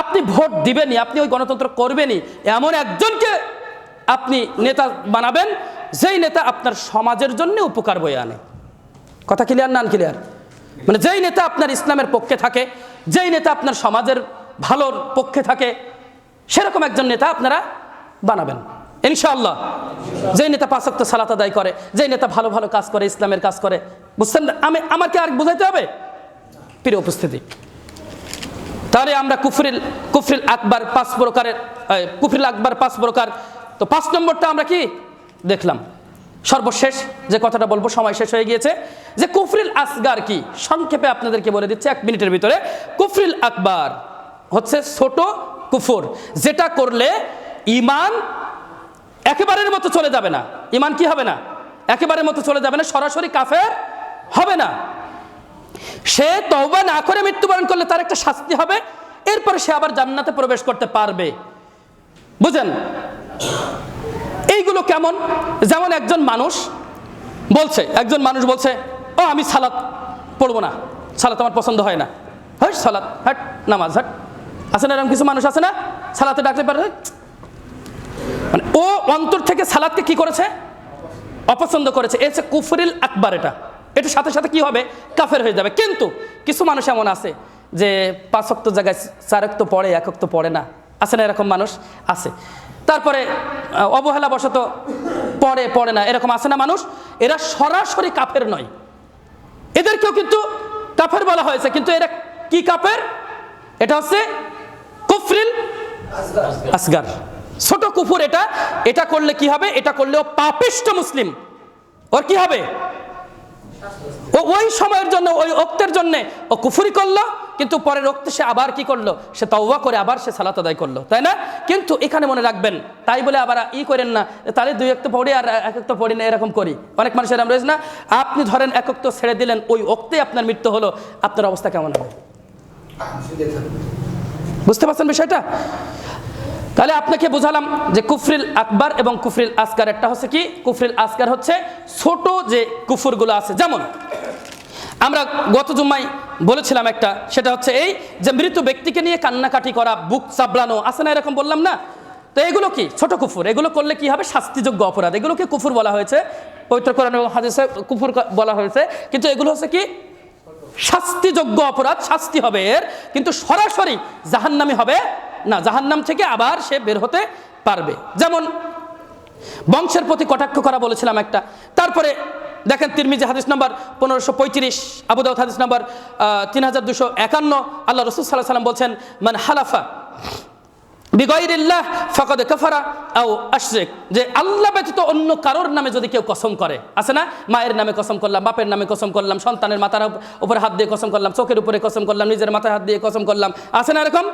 আপনি ভোট দিবেনই, আপনি ওই গণতন্ত্র করবেনই, এমন একজনকে আপনি নেতা বানাবেন যেই নেতা আপনার সমাজের জন্য উপকার বয়ে আনে। কথা ক্লিয়ার না আনক্লিয়ার? মানে যেই নেতা আপনার ইসলামের পক্ষে থাকে, যেই নেতা আপনার সমাজের ভালোর পক্ষে থাকে, সেরকম একজন নেতা আপনারা বানাবেন ইনশাআল্লাহ। যেই নেতা 5 ওয়াক্ত সালাত আদায় করে, যেই নেতা ভালো ভালো কাজ করে, ইসলামের কাজ করে, বুঝছেন? আমাকে আর বুঝাইতে হবে? প্রিয় উপস্থিতি, তাহলে আমরা কুফরিল আকবার 5 প্রকারের, কুফরিল আকবার 5 প্রকার। তো 5 নম্বরটা আমরা কি দেখলাম? সর্বশেষ যে কথাটা বলবো, সময় শেষ হয়ে গিয়েছে, যে কুফরিল আসগার কি, সংক্ষেপে আপনাদেরকে বলে দিচ্ছি 1 মিনিটের ভিতরে। কুফরিল আকবার হচ্ছে ছোট কুফর, যেটা করলে ঈমান একেবারের মতো চলে যাবে না। ঈমান কি হবে না? একেবারের মতো চলে যাবে না, সরাসরি কাফের হবে না। সে তওবা না করে মৃত্যুবরণ করলে তার একটা শাস্তি হবে, এরপরে সে আবার জান্নাতে প্রবেশ করতে পারবে, বুঝেন? এইগুলো কেমন? যেমন একজন মানুষ বলছে ও আমি সালাত পড়বো না, সালাত আমার পছন্দ হয় না, হ্যাঁ সালাত হাট, নামাজ হাট, আছে না? এরকম কিছু মানুষ আছে না? সালাতে ডাকলে পারে, মানে ও অন্তর থেকে সালাতকে কি করেছে? অপছন্দ করেছে। এর হচ্ছে কুফরিল আকবার। এটার সাথে সাথে কি হবে? কাফের হয়ে যাবে। কিন্তু কিছু মানুষ এমন আছে যে 5 ওয়াক্ত জায়গায় 4 ওয়াক্ত পড়ে, 1 ওয়াক্ত পড়ে না, আছে না? এরকম মানুষ আছে। তারপরে অবহেলা বশত পড়ে না, এরকম আছে না মানুষ? এরা সরাসরি কাফের নয়, এদেরকেও কিন্তু কাফের বলা হয়েছে। কিন্তু এরা কি কাফের? এটা হচ্ছে কুফরিল আসগার, ছোট কুফর। এটা করলে কি হবে? এটা করলে ও পাপিষ্ঠ মুসলিম। ওর কি হবে? ও ওই সময়ের জন্য, ওই ওক্তের জন্য ও কুফরি করলো, কিন্তু পরের ওক্তে সে আবার কি করলো? সে তাওবা করে আবার সে সালাত আদায় করলো, তাই না? কিন্তু এখানে মনে রাখবেন, তাই বলে আবার করেন না তাহলে 2 ওয়াক্ত পড়ি আর 1 ওয়াক্ত পড়ি না, এরকম করি। অনেক মানুষের এরকম রয়েছে না? আপনি ধরেন 1 ওয়াক্ত ছেড়ে দিলেন, ওই ওক্তে আপনার মৃত্যু হলো, আপনার অবস্থা কেমন হবে? বুঝতে পারছেন বিষয়টা? তাহলে আপনাকে বুঝালাম যে কুফরিল আকবার এবং কুফরিল আসগার। একটা হচ্ছে কি? কুফরিল আসগার হচ্ছে ছোট যে কুফরগুলো আছে, যেমন আমরা গত জুম্মায় বলেছিলাম একটা, সেটা হচ্ছে এই যে মৃত ব্যক্তিকে নিয়ে কান্নাকাটি করা, বুক চাবড়ানো, আছে না এরকম, বললাম না? তো এগুলো কি ছোট কুফর, এগুলো করলে কি হবে? শাস্তিযোগ্য অপরাধ। এগুলোকে কুফর বলা হয়েছে, পবিত্র কোরআন এবং হাদিসে কুফর বলা হয়েছে, কিন্তু এগুলো হচ্ছে কি শাস্তিযোগ্য অপরাধ, শাস্তি হবে এর, কিন্তু সরাসরি জাহান্নামী হবে না, জাহান্নাম থেকে আবার সে বের হতে পারবে। যেমন বংশের প্রতি কটাক্ষ করা বলেছিলাম একটা। তারপরে দেখেন তিরমিজি হাদিস নাম্বার 1535, আবু দাউদ হাদিস নাম্বার 3251, আল্লাহ রাসূল সাল্লাল্লাহু আলাইহি ওয়াসাল্লাম বলছেন, মান হালাফা বিগাইরিল্লাহ ফাকাদ কাফারা আও আশরিক, যে আল্লাহ ব্যতীত অন্য কারোর নামে যদি কেউ কসম করে, আছে না, মায়ের নামে কসম করলাম, বাপের নামে কসম করলাম, সন্তানের মাথার উপরে হাত দিয়ে কসম করলাম, চোখের উপরে কসম করলাম, নিজের মাথায় হাত দিয়ে কসম করলাম, আছে না এরকম?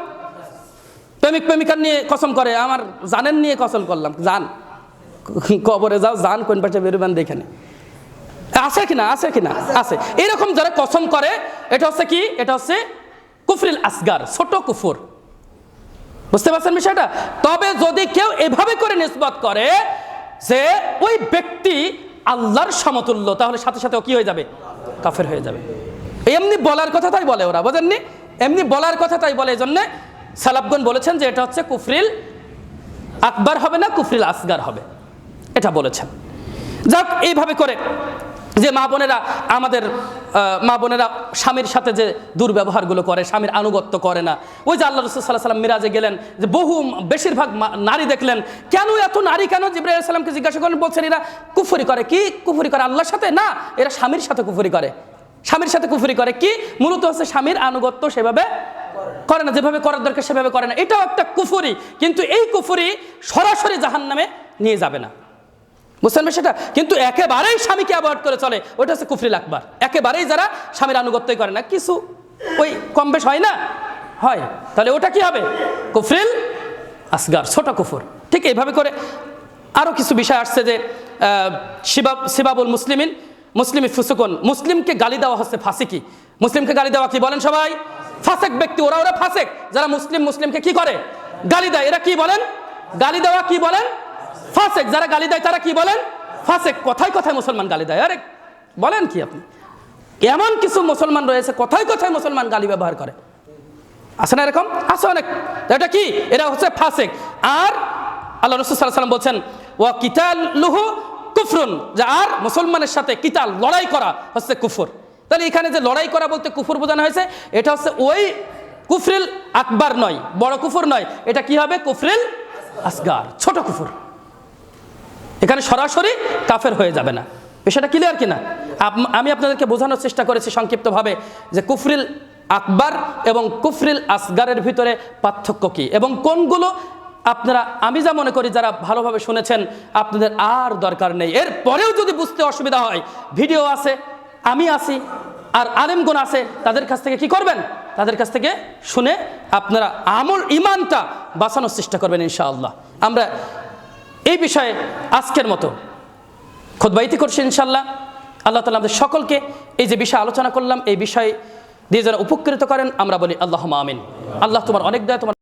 প্রেমিক প্রেমিকার নিয়ে কসম করে, আমার জানের নিয়ে কসম করলাম, জান কবরে যাও, জান কোন পাশে বেরোবেন দেখেন, আছে কিনা, আছে কিনা, আছে। এরকম যারা কসম করে, এটা হচ্ছে কি, এটা হচ্ছে কুফরিল আসগার, ছোট কুফর। বুঝতে পারছেন বিষয়টা? তবে যদি কেউ এভাবে করে নিসবত করে যে ওই ব্যক্তি আল্লাহর সমতুল্য, তাহলে সাথে সাথে কি হয়ে যাবে? কাফের হয়ে যাবে। এমনি বলার কথা তাই বলে ওরা, বোঝেননি? এমনি বলার কথা তাই বলে। এই জন্যে সালাফগণ বলেছেন যে এটা হচ্ছে কুফরিল আকবার হবে না, কুফরিল আসগার হবে, এটা বলেছেন। যাক, এইভাবে করে যে মা বোনেরা, আমাদের মা বোনেরা স্বামীর সাথে যে দুর্ব্যবহারগুলো করে, স্বামীর আনুগত্য করে না, ওই যে আল্লাহ রাসূল সাল্লাল্লাহু আলাইহি ওয়াসাল্লাম মিরাজে গেলেন, যে বেশিরভাগ নারী দেখলেন, কেন এত নারী, কেন? জিবরাইল আলাইহিস সালামকে জিজ্ঞাসা করলেন, বলছেন এরা কুফরি করে। কি কুফরি করে? আল্লাহর সাথে না, এরা স্বামীর সাথে কুফরি করে। স্বামীর সাথে কুফরি করে কি? মূলত হচ্ছে স্বামীর আনুগত্য সেভাবে করে না, যেভাবে করার দরকার সেভাবে করে না। এটাও একটা কুফরি, কিন্তু এই কুফরি সরাসরি জাহান্নামে নিয়ে যাবে না, বুঝছেন সেটা? কিন্তু একেবারেই স্বামীকে অ্যাভয়েড করে চলে, ওইটা হচ্ছে কুফরিল আকবার। একেবারেই যারা স্বামীর আনুগত্যই করে না, কিছু ওই কম বেশ হয় না, হয়, তাহলে ওটা কি হবে? কুফরিল আসগার, ছোট কুফর। ঠিক এইভাবে করে আরও কিছু বিষয় আসছে, যে সিবাবুল মুসলিমিন মুসলিমি ফুসুকুন, মুসলিমকে গালি দেওয়া হচ্ছে ফাসিকি। মুসলিমকে গালি দেওয়া কি বলেন সবাই? ফাসেক ব্যক্তি, ওরা ফাসেক। যারা মুসলিমকে কি করে? গালি দেয়। এরা কি বলেন? গালি দেওয়া কি বলেন? ফাসেক। যারা গালি দেয় তারা কি বলেন? ফাসেক। কথায় কথায় মুসলমান গালি দেয়। আরে বলেন কি আপনি? এমন কিছু মুসলমান রয়েছে কথায় কথায় মুসলমান গালি ব্যবহার করে, আছে না এরকম? আছে অনেক। এটা কি? এরা হচ্ছে ফাসেক। আর আল্লাহ রাসূল সাল্লাল্লাহু আলাইহি ওয়াসাল্লাম বলছেন, ওয়া কিতালুহু কুফরুন, যে আর মুসলমানের সাথে কিতাল, লড়াই করা হচ্ছে কুফর। তাহলে এখানে যে লড়াই করা বলতে কুফর বোঝানো হয়েছে, এটা হচ্ছে ওই কুফরিল আকবার নয়, বড় কুফর নয়, এটা কি হবে? কুফরিল আসগার, ছোট কুফর। এখানে সরাসরি কাফের হয়ে যাবে না। বিষয়টা ক্লিয়ার কিনা? আমি আপনাদেরকে বোঝানোর চেষ্টা করেছি সংক্ষিপ্তভাবে যে কুফরিল আকবার এবং কুফরিল আসগারের ভিতরে পার্থক্য কি এবং কোনগুলো আপনারা, আমি যা মনে করি যারা ভালোভাবে শুনেছেন আপনাদের আর দরকার নেই। এর পরেও যদি বুঝতে অসুবিধা হয়, ভিডিও আছে, আমি আছি, আর আলেমগণ আছে, তাদের কাছ থেকে কি করবেন? তাদের কাছ থেকে শুনে আপনারা ইমানটা বাঁচানোর চেষ্টা করবেন ইনশাআল্লাহ। আমরা এই বিষয়ে আজকের মতো খুতবাইতি করছি ইনশাআল্লাহ। আল্লাহ তাআলা আমাদের সকলকে এই যে বিষয় আলোচনা করলাম, এই বিষয় দিয়ে যারা উপকৃত করেন, আমরা বলি আল্লাহুম্মা আমিন। আল্লাহ তোমার অনেক দয়া, তোমার